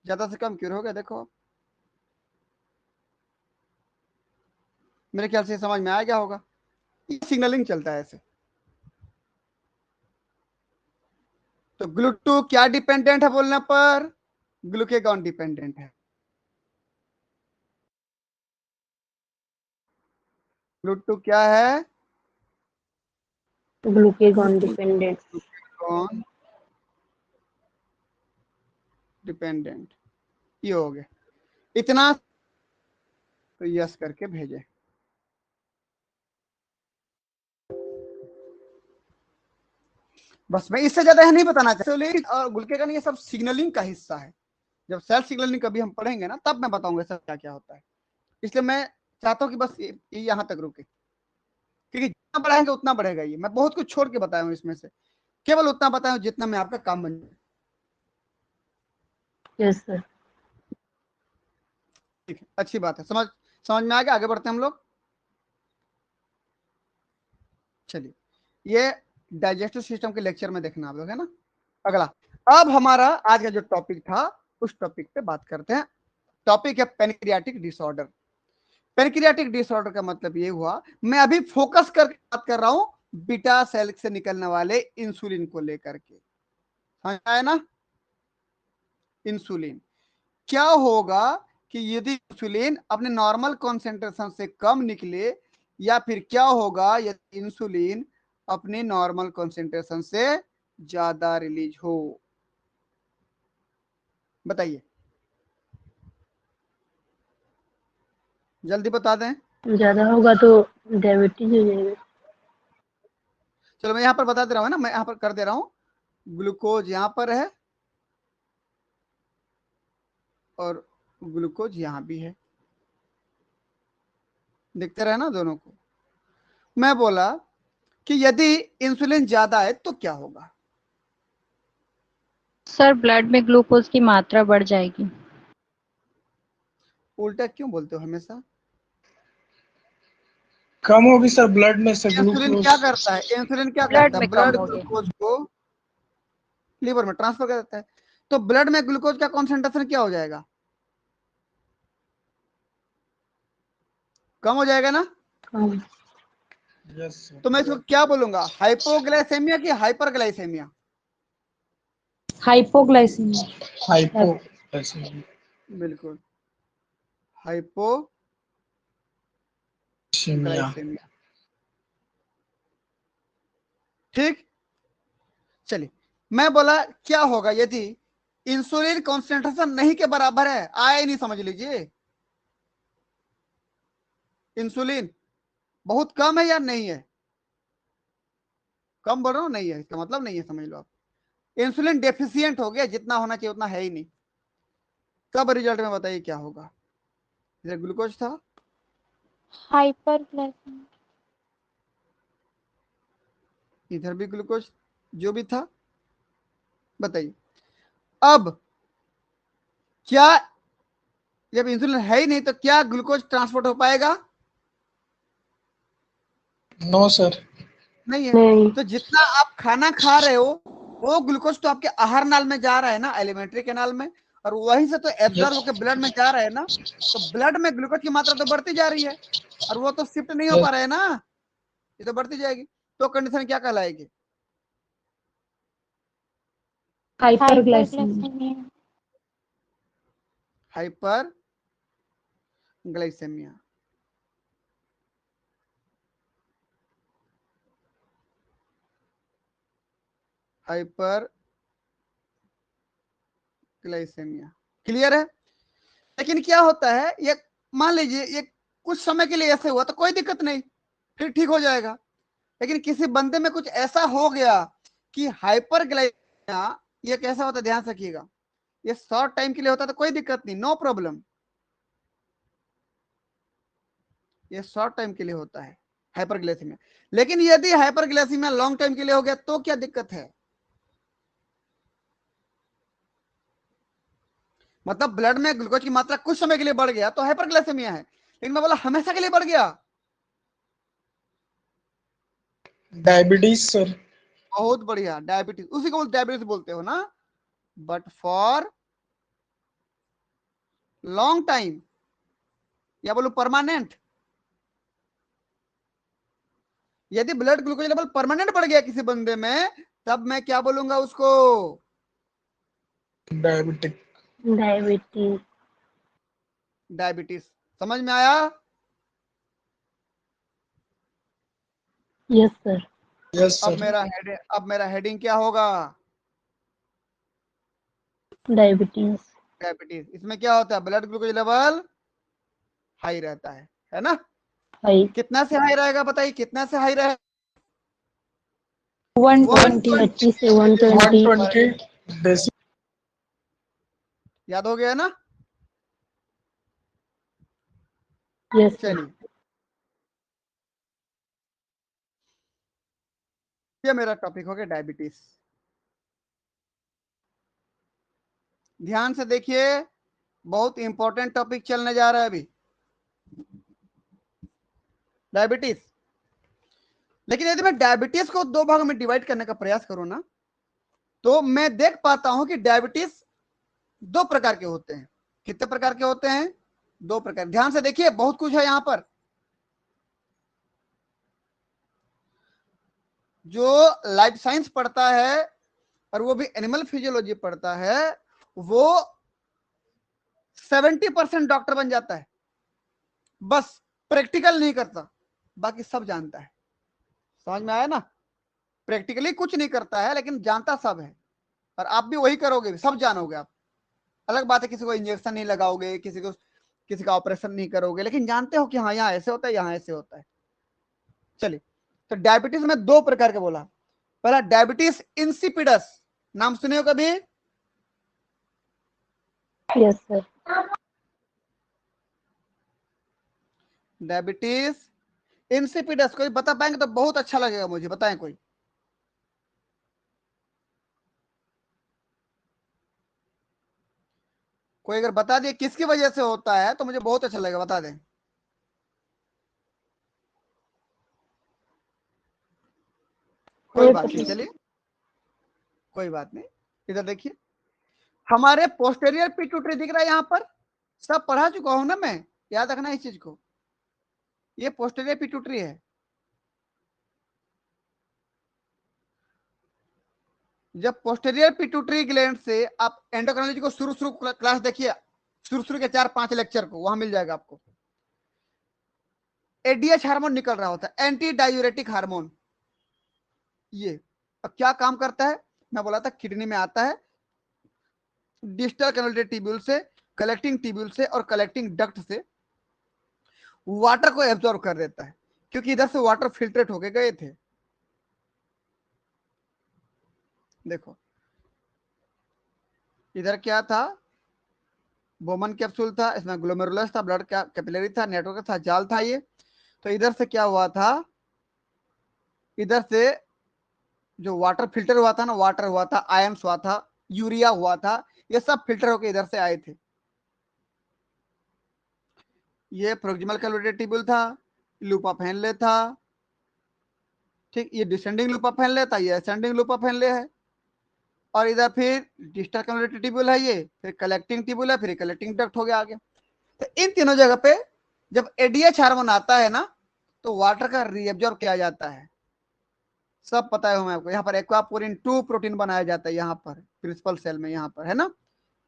ज्यादा से कम क्यों हो गया, देखो आप, मेरे ख्याल से समझ में आ गया होगा, सिग्नलिंग चलता है ऐसे। तो ग्लूट2 क्या डिपेंडेंट है बोलने पर, ग्लूकेगॉन डिपेंडेंट है, ग्लूट2 क्या है, ग्लूकेगॉन डिपेंडेंट। ग्लूकेगॉन डिपेंडेंट, ये हो गया इतना, तो यस करके भेजे। बस मैं इससे ज्यादा है नहीं बताना चाहता, और ग्लूकेगॉन ये सब सिग्नलिंग का हिस्सा है, जब सेल सिग्नलिंग कभी हम पढ़ेंगे ना तब मैं बताऊंगा सब क्या क्या होता है, इसलिए मैं चाहता हूँ कि बस ये यहाँ तक रुके, क्योंकि जितना बढ़ाएंगे उतना बढ़ेगा, ये मैं बहुत कुछ छोड़ के बताया हूँ इसमें से, केवल उतना बताया हूँ जितना मैं आपका काम बन जाए, यस सर। ठीक है, अच्छी बात है, समझ समझ में आ गया, आगे बढ़ते हैं हम लोग, चलिए ये डाइजेस्टिव सिस्टम के लेक्चर में देखना आप लोग है ना। अगला, अब हमारा आज का जो टॉपिक था उस टॉपिक पे बात करते हैं, टॉपिक है पेनक्रियाटिक डिसऑर्डर। पेनक्रियाटिक डिसऑर्डर का मतलब ये हुआ, मैं अभी फोकस करके बात कर रहा हूं बीटा सेल से निकलने वाले इंसुलिन को लेकर के, समझ आया ना, इंसुलिन क्या होगा कि यदि इंसुलिन अपने नॉर्मल कॉन्सेंट्रेशन से कम निकले, या फिर क्या होगा यदि इंसुलिन अपने नॉर्मल कॉन्सेंट्रेशन से ज्यादा रिलीज हो, बताइए, जल्दी बता दें। ज्यादा होगा तो डायबिटीज हो जाएगा। चलो मैं यहाँ पर बता दे रहा हूँ ना, मैं यहाँ पर कर दे रहा हूँ। ग्लूकोज यहाँ पर है और ग्लूकोज यहाँ भी है, दिखते रहे ना दोनों को। मैं बोला कि यदि इंसुलिन ज्यादा है तो क्या होगा? सर ब्लड में ग्लूकोज की मात्रा बढ़ जाएगी। उल्टा क्यों बोलते हो हमेशा? कम होगी सर ब्लड में से इंसुलिन ग्लूकोज। क्या करता है? इंसुलिन क्या ब्लड करता है? में कम ब्लड होगी। ग्लूकोज को लीवर में ट्रांसफर कर देता है। तो ब्लड में ग्लूकोज का कॉन्सेंट्रेशन क्या हो जाएगा? कम हो जाएगा ना? कम। Yes sir. तो मैं इसको क्या बोलूंगा, हाइपोग्लाइसेमिया की हाइपरग्लाइसेमिया? हाइपोग्लाइसीमिया। हाइपो ऐसे। बिल्कुल, शिमिया। हाइपोग्लाइसेमिया। ठीक, चलिए मैं बोला क्या होगा यदि इंसुलिन कॉन्सेंट्रेशन नहीं के बराबर है? आए नहीं, समझ लीजिए। इंसुलिन बहुत कम है या नहीं है? कम बोल रहा हूं, नहीं है इसका मतलब नहीं है, समझ लो आप। इंसुलिन डेफिशिएंट हो गया, जितना होना चाहिए उतना है ही नहीं। तब रिजल्ट में बताइए क्या होगा? इधर ग्लूकोज था, हाइपरग्लाइसीमिया। इधर भी ग्लूकोज जो भी था। बताइए अब क्या, जब इंसुलिन है ही नहीं तो क्या ग्लूकोज ट्रांसपोर्ट हो पाएगा? No sir. नहीं है। नहीं। तो जितना आप खाना खा रहे हो वो ग्लूकोज तो आपके आहार नाल में जा रहा है ना, एलिमेंट्री कैनाल में, और वहीं से तो एब्जॉर्ब होकर ब्लड में जा रहा है ना। तो ब्लड में ग्लूकोज की मात्रा तो बढ़ती जा रही है और वो तो शिफ्ट नहीं हो पा रहा है ना, ये तो बढ़ती जाएगी। तो कंडीशन क्या कहलाएगी? Hyperglycaemia. Hyperglycaemia. Hyperglycaemia, clear है? लेकिन क्या होता है, ये मान लीजिए ये कुछ समय के लिए ऐसे हुआ तो कोई दिक्कत नहीं, फिर ठीक हो जाएगा। लेकिन किसी बंदे में कुछ ऐसा हो गया कि हाइपरग्लाइसेमिया, ये कैसा होता है ध्यान से रखिएगा। ये शॉर्ट टाइम के लिए होता है तो कोई दिक्कत नहीं, नो प्रॉब्लम। ये शॉर्ट टाइम के लिए होता है हाइपरग्लाइसेमिया। लेकिन यदि हाइपरग्लाइसेमिया लॉन्ग टाइम के लिए हो गया तो क्या दिक्कत है? मतलब ब्लड में ग्लूकोज की मात्रा कुछ समय के लिए बढ़ गया तो हाइपरग्लाइसेमिया है, लेकिन मैं बोला हमेशा के लिए बढ़ गया, डायबिटीज सर। बहुत बढ़िया, डायबिटीज, उसी को डायबिटीज बोलते हो ना। बट फॉर लॉन्ग टाइम, या बोलो परमानेंट। यदि ब्लड ग्लूकोज लेवल परमानेंट बढ़ गया किसी बंदे में, तब मैं क्या बोलूंगा उसको? डायबिटिक। डायबिटीज। डायबिटीज। समझ में आया? Yes sir. यस अब सर। मेरा हेडिंग क्या होगा? डायबिटीज। डायबिटीज। इसमें क्या होता है, ब्लड ग्लूकोज लेवल हाई रहता है ना? हाई। कितना से हाई रहेगा बताइए, कितना से हाई रहेगा? 120। 30 से 120। 120 डेसी। याद हो गया ना? Yes sir. चलिए, ये मेरा टॉपिक हो गया डायबिटीज। ध्यान से देखिए, बहुत इंपॉर्टेंट टॉपिक चलने जा रहा है अभी, डायबिटीज। लेकिन यदि मैं डायबिटीज को दो भागों में डिवाइड करने का प्रयास करूं ना, तो मैं देख पाता हूं कि डायबिटीज दो प्रकार के होते हैं। कितने प्रकार के होते हैं? दो प्रकार। ध्यान से देखिए, बहुत कुछ है यहां पर। जो लाइफ साइंस पढ़ता है और वो भी एनिमल फिजियोलॉजी पढ़ता है, वो 70% डॉक्टर बन जाता है, बस प्रैक्टिकल नहीं करता, बाकी सब जानता है। समझ में आया ना? प्रैक्टिकली कुछ नहीं करता है लेकिन जानता सब है, और आप भी वही करोगे, सब जानोगे आप। अलग बात है किसी को इंजेक्शन नहीं लगाओगे, किसी का ऑपरेशन नहीं करोगे, लेकिन जानते हो कि हाँ यहाँ ऐसे होता है, यहाँ ऐसे होता है। चलिए, तो डायबिटीज में दो प्रकार के बोला। पहला डायबिटीज इंसिपिडस, नाम सुने हो कभी? Yes sir. डायबिटीज इंसिपिडस कोई बता पाएंगे तो बहुत अच्छा लगेगा मुझे, बताएं कोई। कोई अगर बता दिए किसकी वजह से होता है तो मुझे बहुत अच्छा लगेगा, बता दें। कोई बात नहीं, चलिए कोई बात नहीं। इधर देखिए, हमारे पोस्टेरियर पिट्यूटरी दिख रहा है यहाँ पर, सब पढ़ा चुका हूं ना मैं, याद रखना इस चीज को। ये पोस्टेरियर पिट्यूटरी है। जब पोस्टेरियर पिट्यूटरी ग्लैंड से आप एंडोक्राइनोलॉजी को शुरू क्लास देखिए, शुरू के 4-5 लेक्चर को, वहां मिल जाएगा आपको। एडीएच हार्मोन निकल रहा होता है, एंटी डायूरेटिक हार्मोन। ये अब क्या काम करता है, मैं बोला था किडनी में आता है, डिस्टल कन्वोल्यूटेड ट्यूब्यूल से, कलेक्टिंग ट्यूब्यूल से और कलेक्टिंग डक्ट से वाटर को एब्जॉर्ब कर देता है, क्योंकि इधर से वाटर फिल्ट्रेट होके गए थे। देखो इधर क्या था, बोमन कैप्सूल था, इसमें ग्लोमेरुलस था, ब्लड कैपिलरी था, नेटवर्क था, जाल था ये। तो इधर से क्या हुआ था, इधर से जो वाटर फिल्टर हुआ था ना, वाटर हुआ था, आयंस हुआ था, यूरिया हुआ था, ये सब फिल्टर होके इधर से आए थे। ये प्रोक्सिमल कन्वोल्यूटेड ट्यूब्यूल था, लूपा फैनले था, ठीक। ये डिसेंडिंग लूपा फैनले था, ये असेंडिंग लूपा फैनले है। और इधर फिर डिस्टल कन्वोल्यूटेड ट्यूब्यूल है, ये फिर कलेक्टिंग ट्यूब्यूल है, फिर कलेक्टिंग डक्ट हो गया आगे। तो इन तीनों जगह पे जब एडीएच हार्मोन आता है ना, तो वाटर का रीएब्जॉर्ब किया जाता है। सब पता है हमें आपको। यहाँ पर एक्वापोरिन 2 प्रोटीन बनाया जाता है, यहाँ पर प्रिंसिपल सेल में, यहाँ पर है ना,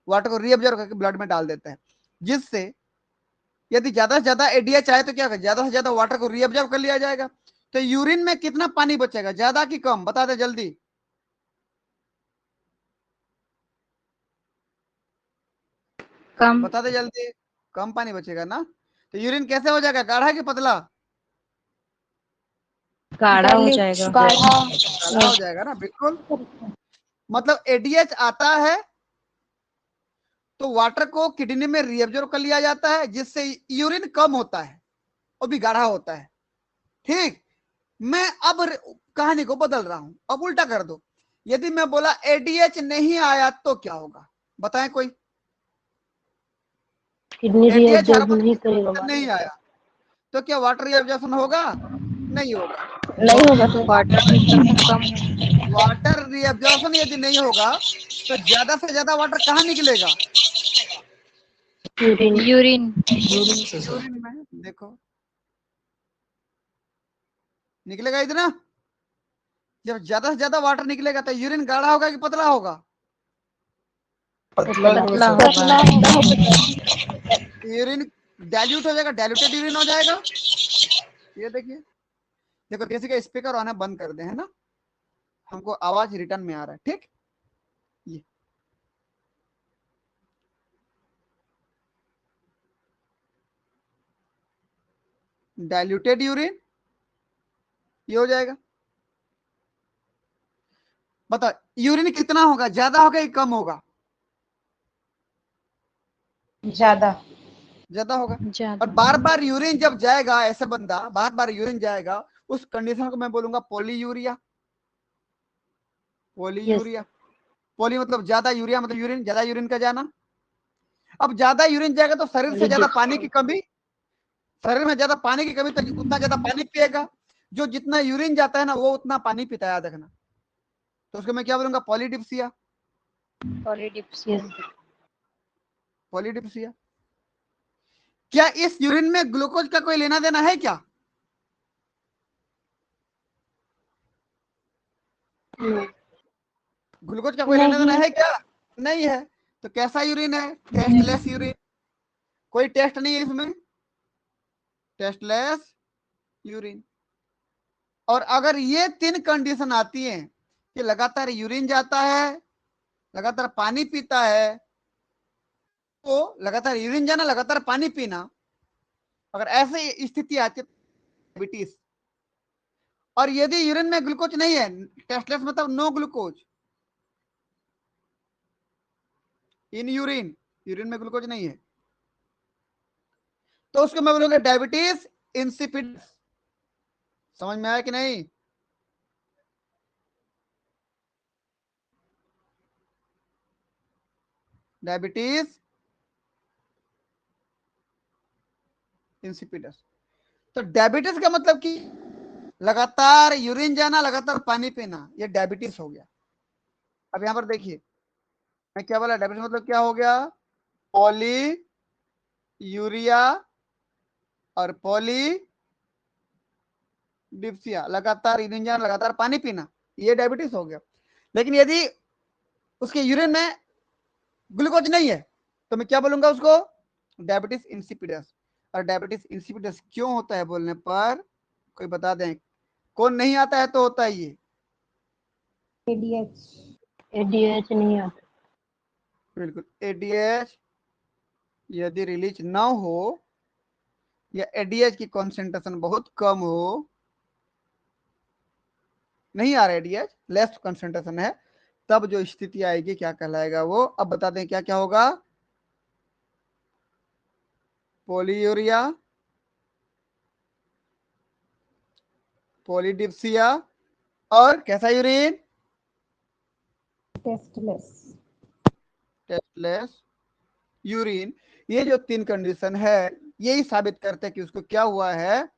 वाटर को रीअब्जॉर्ब करके ब्लड में डाल देता है, जिससे यदि ज्यादा से ज्यादा एडीएच आए तो क्या होगा, ज्यादा से ज्यादा वाटर को रीअब्जॉर्ब कर लिया जाएगा। तो यूरिन में कितना पानी बचेगा, ज्यादा कि कम, बता दे जल्दी। कम। बता दे जल्दी। कम पानी बचेगा ना। तो यूरिन कैसे हो जाएगा, गाढ़ा कि पतला? गाढ़ा हो जाएगा। गाढ़ा हो जाएगा ना, बिल्कुल। मतलब एडीएच आता है तो वाटर को किडनी में रीअब्जॉर्ब कर लिया जाता है, जिससे यूरिन कम होता है और भी गाढ़ा होता है, ठीक। मैं अब कहानी को बदल रहा हूं, अब उल्टा कर दो। यदि मैं बोला एडीएच नहीं आया तो क्या होगा, बताएं कोई। किडनी एडीएच रीअब्जॉर्ब हार्मोन नहीं करेगा। नहीं आया तो क्या वाटर रीअब्जॉर्प्शन होगा? नहीं होगा। नहीं होगा सर। वाटर कम। वाटर रीअब्जॉर्प्शन यदि नहीं होगा तो ज्यादा से ज्यादा वाटर कहाँ निकलेगा? यूरिन। यूरिन। यूरिन में। देखो निकलेगा इतना। जब ज्यादा से ज्यादा वाटर निकलेगा तो यूरिन गाढ़ा होगा कि पतला होगा? पतला पतला होगा होगा। यूरिन डाइल्यूट हो जाएगा, डाइल्यूटेड यूरिन हो जाएगा। ये देखिए, देखो किसी का स्पीकर ऑन है, बंद कर दे, है ना, हमको आवाज रिटर्न में आ रहा है, ठीक। ये डाइल्यूटेड यूरिन ये हो जाएगा। बता यूरिन कितना होगा, ज्यादा होगा कि कम होगा? ज्यादा। ज्यादा होगा। और ज्यादा। बार बार यूरिन जब जाएगा, ऐसे बंदा बार बार यूरिन जाएगा, उस कंडीशन को मैं बोलूंगा पॉलीयूरिया। यस। पॉलीयूरिया, पॉली मतलब ज्यादा, यूरिया मतलब यूरिन, ज्यादा यूरिन का जाना। अब ज्यादा यूरिन जाएगा तो शरीर से ज्यादा पानी की कमी, शरीर में ज्यादा पानी की कमी तो उतना ज्यादा पानी पिएगा। जो जितना यूरिन जाता है ना वो उतना पानी पीता है, याद रखना। तो उसको मैं क्या बोलूंगा, पॉलीडिप्सिया। पॉलीडिप्सिया। पॉलीडिप्सिया। क्या इस यूरिन में ग्लूकोज का कोई लेना देना है क्या? ग्लूकोज का कोई लेना देना है क्या? नहीं है। तो कैसा यूरिन है, टेस्टलेस यूरिन। कोई टेस्ट नहीं है इसमें, टेस्टलेस यूरिन। और अगर ये 3 कंडीशन आती हैं कि लगातार यूरिन जाता है, लगातार पानी पीता है, तो लगातार यूरिन जाना, लगातार पानी पीना, अगर ऐसे स्थिति आती है डायबिटीज। और यदि यूरिन में ग्लूकोज नहीं है, टेस्टलेस मतलब no glucose in urine, urine में ग्लूकोज नहीं है, तो उसको मैं बोलूंगा डायबिटीज इंसिपिड। समझ में आया कि नहीं? Diabetes insipidus. तो डायबिटीज का मतलब कि लगातार यूरिन जाना, लगातार पानी पीना, ये डायबिटीज हो गया। अब यहां पर देखिए मैं क्या बोला, डायबिटीज मतलब क्या हो गया, पॉली यूरिया और पॉली डिप्सिया, लगातार यूरिन जाना, लगातार पानी पीना, ये डायबिटीज हो गया। लेकिन यदि उसके यूरिन में ग्लूकोज नहीं है तो मैं क्या बोलूंगा उसको, डायबिटीज इंसिपिडस। और डायबिटीज इंसिपिडस क्यों होता है बोलने पर कोई बता दें, कौन नहीं आता है तो होता है ये? एडीएच नहीं आता। बिल्कुल, एडीएच यदि रिलीज ना हो या एडीएच की कॉन्सेंट्रेशन बहुत कम हो, नहीं आ रहा एडीएच, लेस कॉन्सेंट्रेशन है, तब जो स्थिति आएगी क्या कहलाएगा वो, अब बता दें क्या क्या होगा, पोलीयूरिया, पोलीडिप्सिया और कैसा यूरिन, टेस्टलेस यूरिन। ये जो तीन कंडीशन है यही साबित करते हैं कि उसको क्या हुआ है,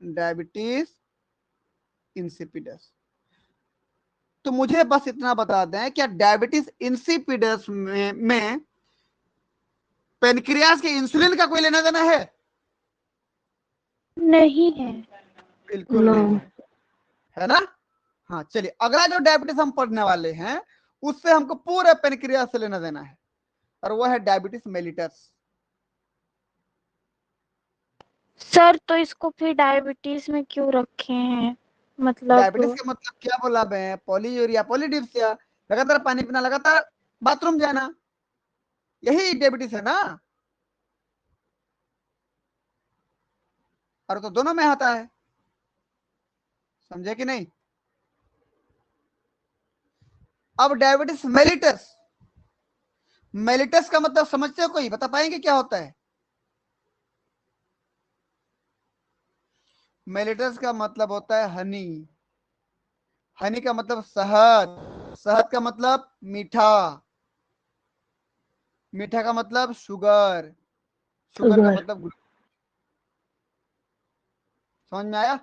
डायबिटीज इंसिपिडस। तो मुझे बस इतना बता दें, क्या डायबिटीज इंसिपिडस में पेनक्रियास के इंसुलिन का कोई लेना देना है? नहीं है। बिल्कुल नो। नहीं है ना। हाँ चलिए, अगला जो डायबिटीज हम पढ़ने वाले हैं उससे हमको पूरे पेनक्रियास से लेना देना है, और वह है डायबिटीज मेलिटस। सर तो इसको फिर डायबिटीज में क्यों रखे हैं, मतलब? डायबिटीज का मतलब क्या बोला मैं, पॉलीयूरिया, पॉलीडिप्सिया, लगातार पानी पीना, लगातार बाथरूम जाना, यही डायबिटीज है ना। और तो दोनों में आता है, समझे कि नहीं? अब डायबिटीज मेलिटस, मेलिटस का मतलब समझते हो, कोई बता पाएंगे क्या होता है? मेलिटस का मतलब होता है हनी, हनी का मतलब शहद, शहद का मतलब मीठा, मीठा का मतलब शुगर, शुगर का शुगर। मतलब समझ में आया?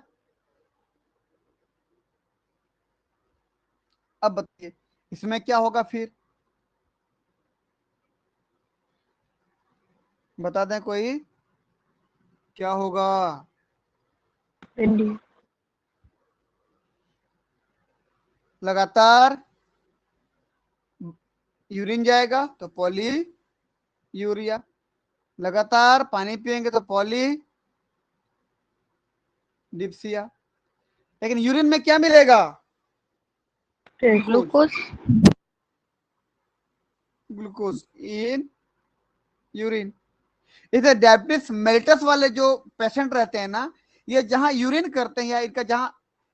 अब बताइए इसमें क्या होगा फिर, बता दें कोई, क्या होगा? एडी- लगातार यूरिन जाएगा तो पॉली यूरिया, लगातार पानी पिएंगे तो पॉली डिप्सिया। लेकिन यूरिन में क्या मिलेगा, glucose, glucose. Glucose in urine. इधर डायबिटीज मेलिटस वाले जो पेशेंट रहते हैं ना, ये जहां यूरिन करते हैं या इनका जहां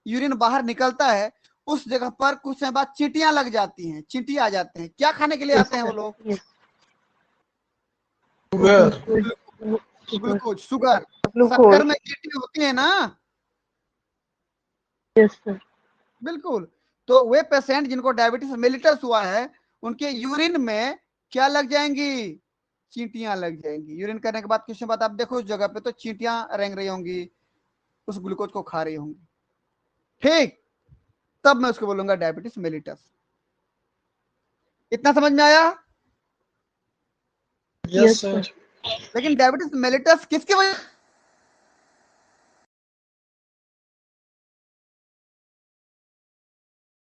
यूरिन बाहर निकलता है उस जगह पर कुछ समय बाद चींटियां लग जाती हैं, चींटी आ जाते हैं। क्या खाने के लिए यस आते हैं वो सर। लोग, yes. Sugar. Glucose. Glucose, sugar. शक्कर ग्लूकोज। में चींटी होती है ना, यस सर। बिल्कुल। तो वे पेशेंट जिनको डायबिटीज मेलिटस हुआ है उनके यूरिन में क्या लग जाएंगी, चींटियां लग जाएंगी। यूरिन करने के बाद कुछ समय बाद आप देखो उस जगह पे तो चींटियां रेंग रही होंगी, उस ग्लूकोज को खा रही होंगी, ठीक। तब मैं उसको बोलूंगा डायबिटीज मेलिटस। इतना समझ में आया? Yes sir. लेकिन डायबिटीज मेलिटस किसकी वजह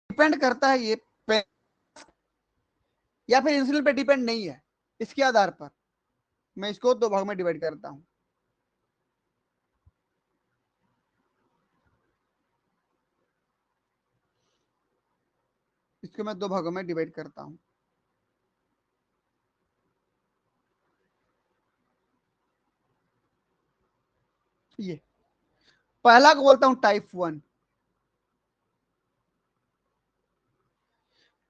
डिपेंड करता है, ये पे या फिर इंसुलिन पे डिपेंड नहीं है, इसके आधार पर मैं इसको दो भाग में डिवाइड करता हूं। इसको मैं दो भागों में डिवाइड करता हूं। ये पहला को बोलता हूं टाइप 1।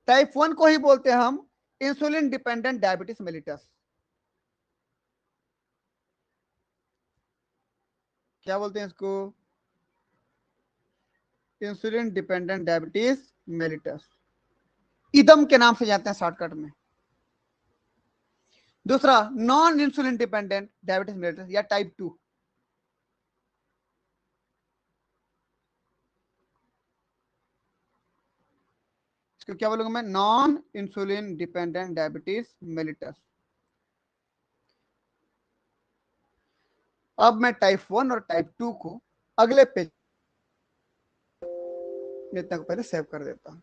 टाइप 1 को ही बोलते हैं हम इंसुलिन डिपेंडेंट डायबिटीज मेलिटस। क्या बोलते हैं इसको? इंसुलिन डिपेंडेंट डायबिटीज मेलिटस, इदम के नाम से जानते हैं शॉर्टकट में। दूसरा non insulin dependent diabetes mellitus या टाइप 2। इसको क्या बोलूंगा मैं? Non insulin dependent diabetes mellitus. अब मैं टाइप 1 और टाइप 2 को अगले पेज इतना को पहले सेव कर देता हूं।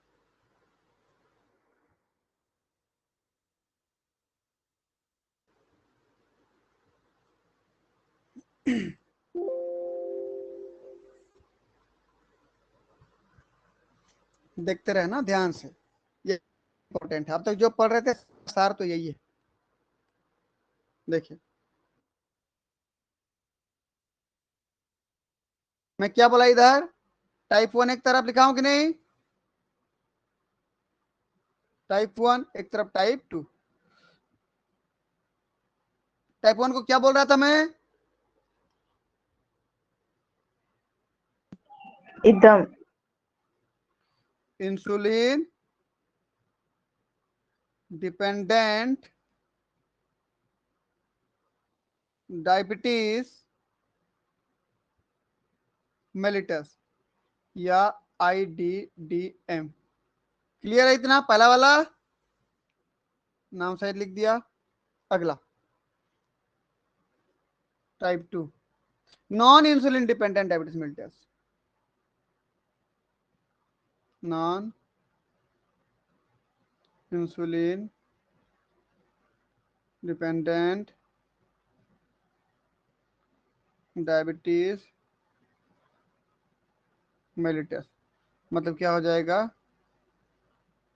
देखते रहे ना ध्यान से, ये इंपॉर्टेंट है। अब तक जो पढ़ रहे थे सार तो यही है। देखिए मैं क्या बोला इधर, टाइप 1 एक तरफ लिखा हूं कि नहीं? टाइप 1 एक तरफ, टाइप 2। टाइप 1 को क्या बोल रहा था मैं? एकदम इंसुलिन डिपेंडेंट डायबिटीज मेलिटस या IDDM। क्लियर है इतना? पहला वाला नाम शायद लिख दिया। अगला type 2 non insulin dependent diabetes mellitus, non insulin dependent diabetes mellitus. मतलब क्या हो जाएगा,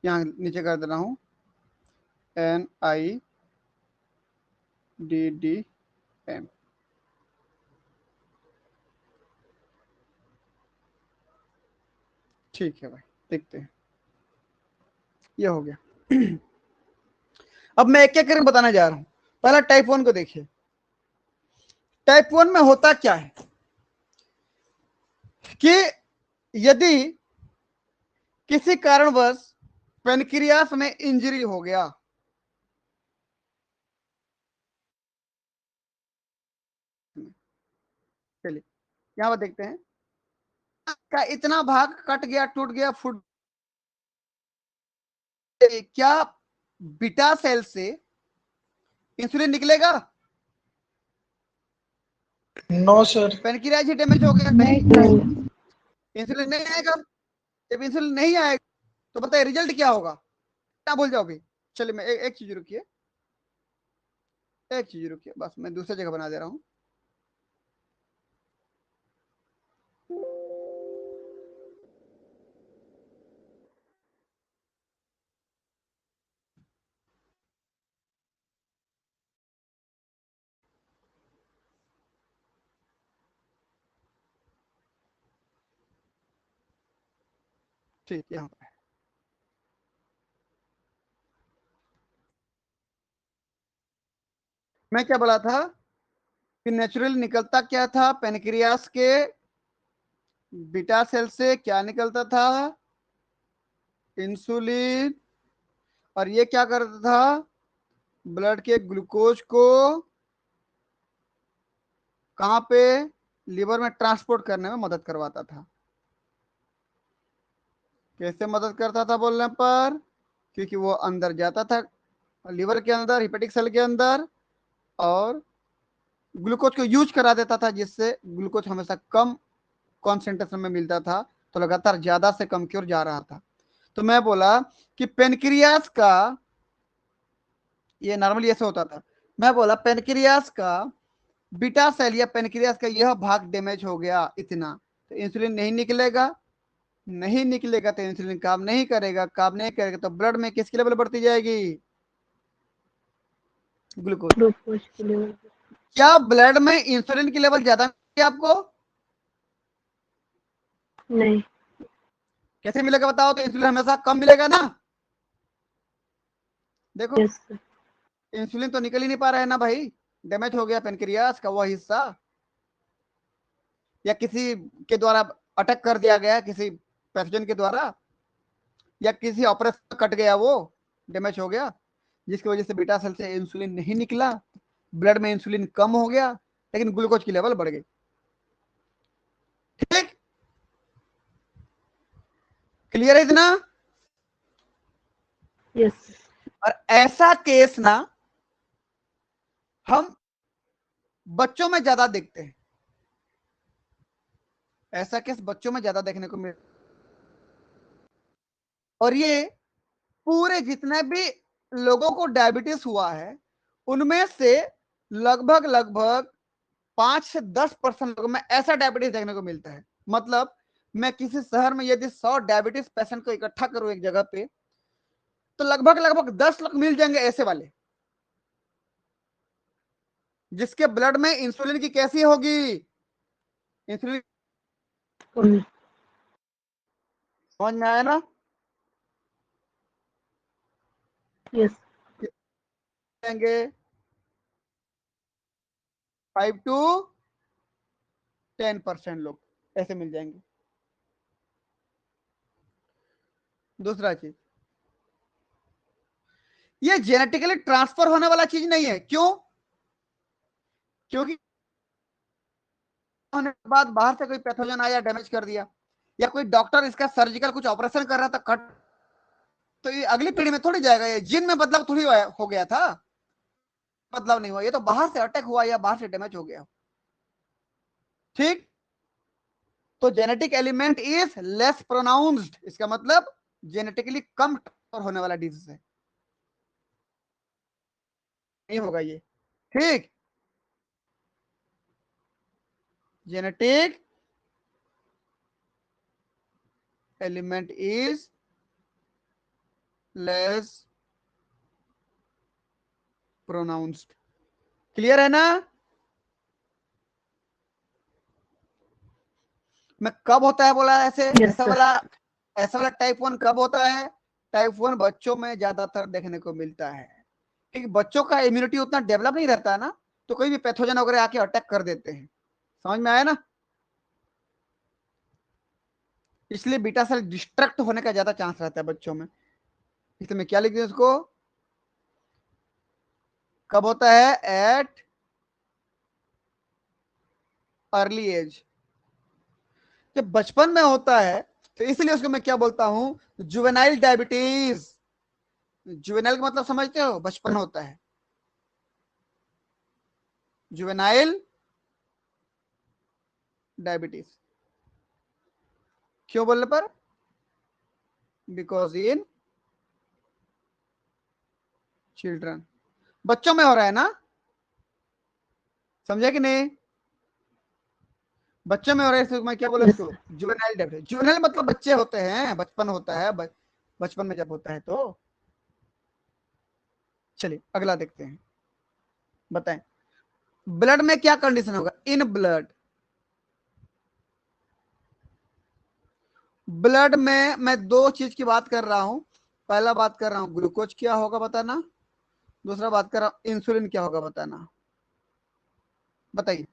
यहां नीचे कर दे रहा हूं NIDDM। ठीक है भाई, देखते हैं। ये हो गया। अब मैं एक एक करके बताने जा रहा हूं। पहला टाइप 1 को देखिए। टाइप 1 में होता क्या है कि यदि किसी कारणवश पेनक्रियास में इंजरी हो गया, चलिए यहां पर देखते हैं, का इतना भाग कट गया, टूट गया, फूट, क्या बीटा सेल से इंसुलिन निकलेगा? No sir. पेनक्रियास ही डैमेज हो गया, नहीं इंसुलिन नहीं आएगा। जब इंसुलिन नहीं आएगा तो बताइए रिजल्ट क्या होगा? क्या भूल जाओगे? चलिए मैं एक चीज रुकिए, एक चीज रुकिए, बस मैं दूसरी जगह बना दे रहा हूं। ठीक, यहाँ पर मैं क्या बोला था कि नेचुरल निकलता क्या था? पेनक्रियास के बीटा सेल से क्या निकलता था? इंसुलिन। और ये क्या करता था? ब्लड के ग्लूकोज को कहां पे? लीवर में ट्रांसपोर्ट करने में मदद करवाता था। कैसे मदद करता था बोलने पर? क्योंकि वो अंदर जाता था लीवर के अंदर, हिपेटिक सेल के अंदर, और ग्लूकोज को यूज करा देता था, जिससे ग्लूकोज हमेशा कम कॉन्सेंट्रेशन में मिलता था, तो लगातार ज्यादा से कम की ओर जा रहा था। तो मैं बोला कि पेनक्रियास का, ये नॉर्मली ऐसे होता था, मैं बोला पेनक्रियास का बीटा सेल या पेनक्रियास का यह भाग डैमेज हो गया इतना, तो इंसुलिन नहीं निकलेगा। नहीं निकलेगा तो इंसुलिन काम नहीं करेगा, काम नहीं करेगा तो ब्लड में किसकी लेवल बढ़ती जाएगी? ग्लूकोज। ग्लूकोज के लेवल। क्या ब्लड में इंसुलिन की लेवल ज्यादा क्या आपको नहीं। कैसे मिलेगा बताओ? तो इंसुलिन हमेशा कम मिलेगा ना। देखो यस सर। इंसुलिन तो निकल ही नहीं पा रहा है ना भाई, डैमेज हो गया पेनक्रियास का वह हिस्सा, या किसी के द्वारा अटैक कर दिया गया, किसी पैथोजन के द्वारा, या किसी ऑपरेशन कट गया, वो डैमेज हो गया, जिसकी वजह से बीटा सेल से इंसुलिन नहीं निकला, ब्लड में इंसुलिन कम हो गया, लेकिन ग्लूकोज की लेवल बढ़ गई। ठीक, क्लियर है इतना? यस। और ऐसा केस ना हम बच्चों में ज्यादा देखते हैं, ऐसा केस बच्चों में ज्यादा देखने को मिल, और ये पूरे जितने भी लोगों को डायबिटीज हुआ है उनमें से लगभग लगभग 5 से 10% लोगों में ऐसा डायबिटीज देखने को मिलता है। मतलब मैं किसी शहर में यदि 100 डायबिटीज पेशेंट को इकट्ठा करूं एक जगह पे, तो लगभग लगभग 10 लोग मिल जाएंगे ऐसे वाले, जिसके ब्लड में इंसुलिन की कैसी होगी, इंसुलिन, समझ में आया ना? यस। जाएंगे 5 to 10% लोग ऐसे मिल जाएंगे। दूसरा चीज, ये जेनेटिकली ट्रांसफर होने वाला चीज नहीं है। क्यों? क्योंकि होने के बाद बाहर से कोई पैथोजन आया, डैमेज कर दिया, या कोई डॉक्टर इसका सर्जिकल कुछ ऑपरेशन कर रहा था, कट, तो ये अगली पीढ़ी में थोड़ी जाएगा, ये जीन में बदलाव थोड़ी हो गया था, बदलाव नहीं हुआ, ये तो बाहर से अटैक हुआ या बाहर से डैमेज हो गया। ठीक, तो genetic element is less pronounced, इसका मतलब जेनेटिकली कम होने वाला डिजीज है, नहीं होगा ये। ठीक, genetic element is less pronounced. Clear है ना? मैं कब होता है बोला ऐसे, Yes, sir. ऐसा वाला टाइप 1 कब होता है? टाइप 1 बच्चों में ज्यादातर देखने को मिलता है, क्योंकि बच्चों का इम्यूनिटी उतना डेवलप नहीं रहता है ना, तो कोई भी पैथोजन वगैरह आके अटैक कर देते हैं। समझ में आया ना? इसलिए बीटा सेल डिस्ट्रक्ट होने का ज्यादा चांस रहता है बच्चों में। इसलिए मैं क्या लिख दूं इसको, कब होता है? एट अर्ली एज, जब बचपन में होता है, तो इसलिए उसको मैं क्या बोलता हूं? Juvenile diabetes. जुवेनाइल का मतलब समझते हो? बचपन होता है, जुवेनाइल डायबिटीज। क्यों बोलने पर? बिकॉज इन चिल्ड्रन, बच्चों में हो रहा है ना, समझे कि नहीं? बच्चों में हो रहा है, मैं क्या बोला Yes, इसको? Juvenile diabetes. जुवेनाइल मतलब बच्चे होते हैं, बचपन होता है, बचपन में जब होता है तो। चलिए अगला देखते हैं, बताएं ब्लड में क्या कंडीशन होगा? इन ब्लड, ब्लड में मैं दो चीज की बात कर रहा हूं। पहला बात कर रहा हूं ग्लूकोज क्या होगा बताना, दूसरा बात कर रहा हूं इंसुलिन क्या होगा बताना। बताइए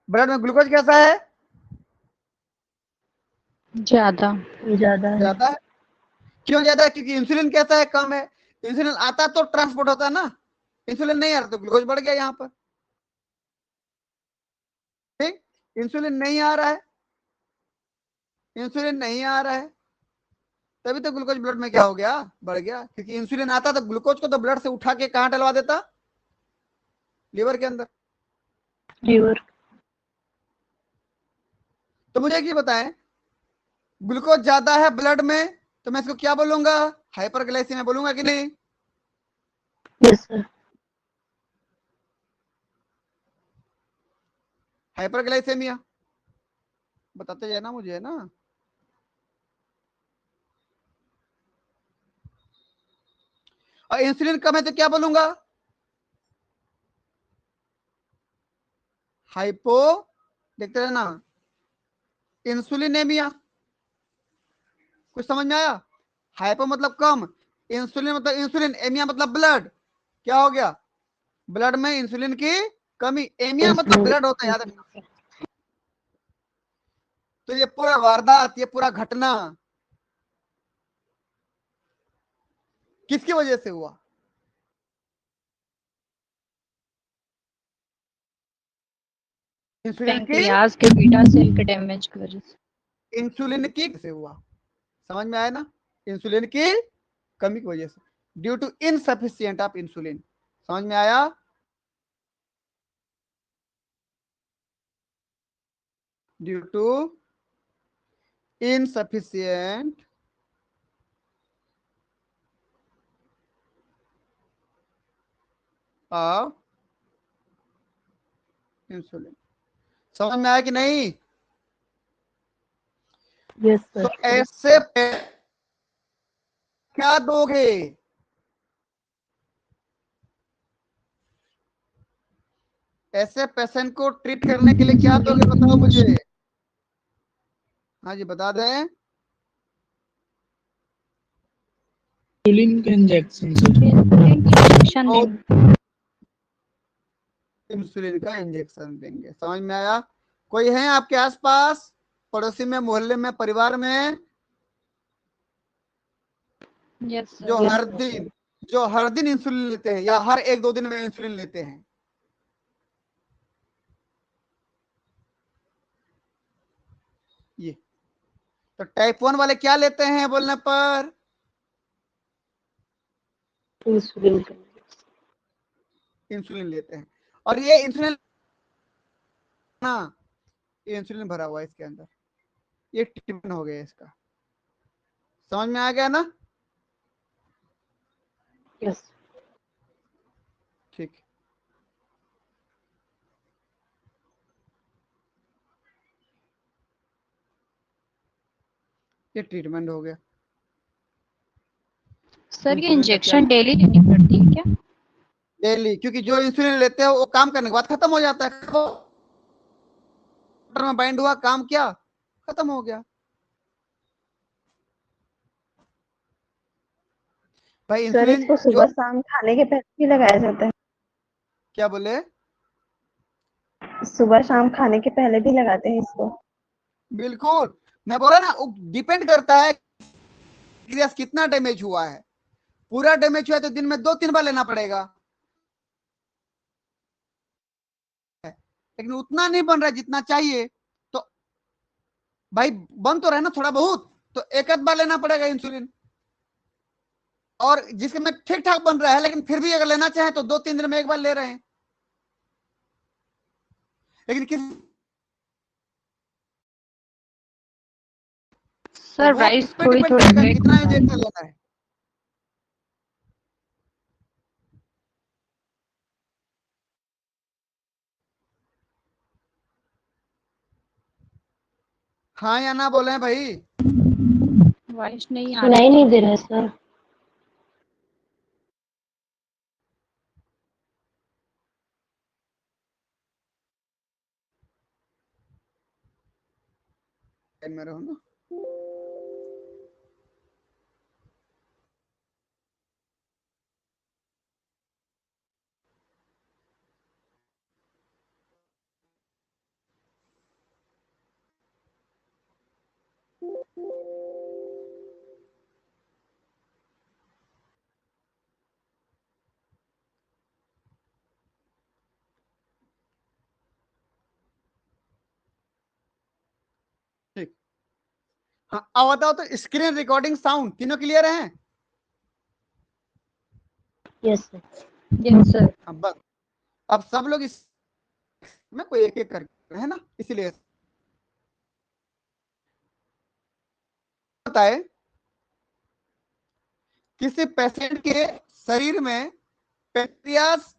ब्लड में ग्लूकोज कैसा है? ज्यादा। ज्यादा है। ज्यादा है। क्यों ज्यादा है? क्योंकि इंसुलिन कैसा है? कम है। इंसुलिन आता तो ट्रांसपोर्ट होता है ना, इंसुलिन नहीं आ रहा तो ग्लूकोज बढ़ गया यहाँ पर। ठीक, इंसुलिन नहीं आ रहा है, इंसुलिन नहीं आ रहा है, तभी तो ग्लूकोज ब्लड में क्या हो गया? बढ़ गया। क्योंकि इंसुलिन आता तो ग्लूकोज को तो ब्लड से उठा के कहां डलवा देता? लीवर के अंदर। लीवर। तो मुझे ये बताएं, ग्लूकोज ज्यादा है ब्लड में तो मैं इसको क्या बोलूंगा? हाइपरग्लाइसीमिया बोलूंगा कि नहीं? Yes sir. हाइपरग्लाइसेमिया बताते जाए ना मुझे, है ना? और इंसुलिन कम है तो क्या बोलूंगा? हाइपो, देखते रहना, इंसुलिनेमिया। कुछ समझ में आया? हाइपो मतलब कम, इंसुलिन मतलब इंसुलिन, एमिया मतलब ब्लड। क्या हो गया? ब्लड में इंसुलिन की कमी। एमिया मतलब ब्लड होता है, याद रखना। तो ये पूरा वारदात, ये पूरा घटना किसकी वजह से हुआ? इंसुलिन की, पैंक्रियाज के बीटा सेल के डैमेज की वजह से। इंसुलिन की से हुआ। समझ में आया ना? इंसुलिन की कमी की वजह से, due to insufficient of insulin. समझ में आया? Due to insufficient of insulin. समझ में आया कि नहीं? यस तो सर। ऐसे क्या दोगे? ऐसे पेशेंट को ट्रीट करने के लिए क्या दोगे, बताओ मुझे। हाँ जी, बता दें। इंसुलिन का इंजेक्शन सर। इंजेक्शन देंगे। इंसुलिन का इंजेक्शन देंगे। समझ में आया? कोई है आपके आसपास, पड़ोसी में, मोहल्ले में, परिवार में, यस जो सर। हर दिन, जो हर दिन इंसुलिन लेते हैं या हर एक दो दिन में इंसुलिन लेते हैं? ये तो टाइप 1 वाले क्या लेते हैं बोलने पर? इंसुलिन का इंसुलिन लेते हैं। और ये इंसुलिन ना, ये इंसुलिन भरा हुआ है इसके अंदर, ये ट्रीटमेंट हो गया इसका। समझ में आ गया ना? यस। ठीक। ये ट्रीटमेंट हो गया। सर ये इंसुलिन का क्या इंजेक्शन डेली लेनी पड़ती है क्या? डेली, क्योंकि जो इंसुलिन लेते हैं वो काम करने के बाद खत्म हो जाता है। में बाइंड हुआ, काम किया, खत्म हो गया। भाई सर इंसुलिन इसको जो, सुबह शाम खाने के पहले भी लगाया जाता क्या बोले? है। सुबह शाम खाने के पहले भी लगाते हैं इसको। बिल्कुल, मैं बोला ना, डिपेंड करता है पैंक्रियास कितना डैमेज हुआ है। पूरा डैमेज हुआ है तो दिन में 2-3 बार लेना पड़ेगा, लेकिन उतना नहीं बन रहा है जितना चाहिए, तो भाई बन तो रहे ना थोड़ा बहुत, तो एक आध बार लेना पड़ेगा इंसुलिन। और जिसके में ठीक ठाक बन रहा है, लेकिन फिर भी अगर लेना चाहे तो 2-3 दिन में एक बार ले रहे हैं। लेकिन किस, तो सर वो राइस उस पर थोड़ी डिपेंड थोड़ी करेगा ब्रेक कितना हो रहा इंजेक्शन है। लेना है। हाँ या ना बोले भाई? वॉइस नहीं आ रही सुनाई नहीं थी। दे रहा है सर। में रहो ना। ठीक। हाँ, अब बताओ तो स्क्रीन रिकॉर्डिंग साउंड तीनों क्लियर हैं? Yes sir. Yes sir. हाँ बस, अब सब लोग इस में कोई एक एक कर है ना, इसीलिए बताए, किसी पेशेंट के शरीर में पैंक्रियास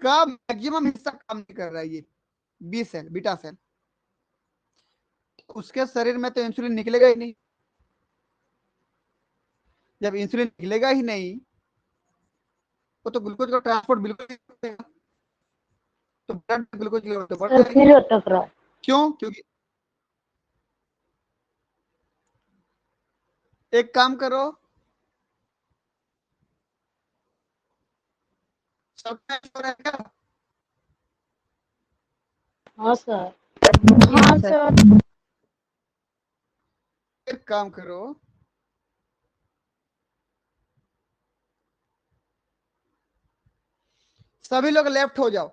का मैक्सिमम हिस्सा काम नहीं कर रहा है, ये बी सेल, बीटा सेल, उसके शरीर में तो इंसुलिन निकलेगा ही नहीं। जब इंसुलिन निकलेगा ही नहीं, वो तो ग्लूकोज का ट्रांसपोर्ट बिल्कुल नहीं करेगा। तो ब्लड ग्लूकोज लेवल तो बढ़ सर जाएगी। फिर अटक रहा है। क्यों? क्योंकि एक काम करो, सबका हो रहा है क्या? हाँ सर। हाँ Yes, sir. सर। एक काम करो, सभी लोग लेफ्ट हो जाओ।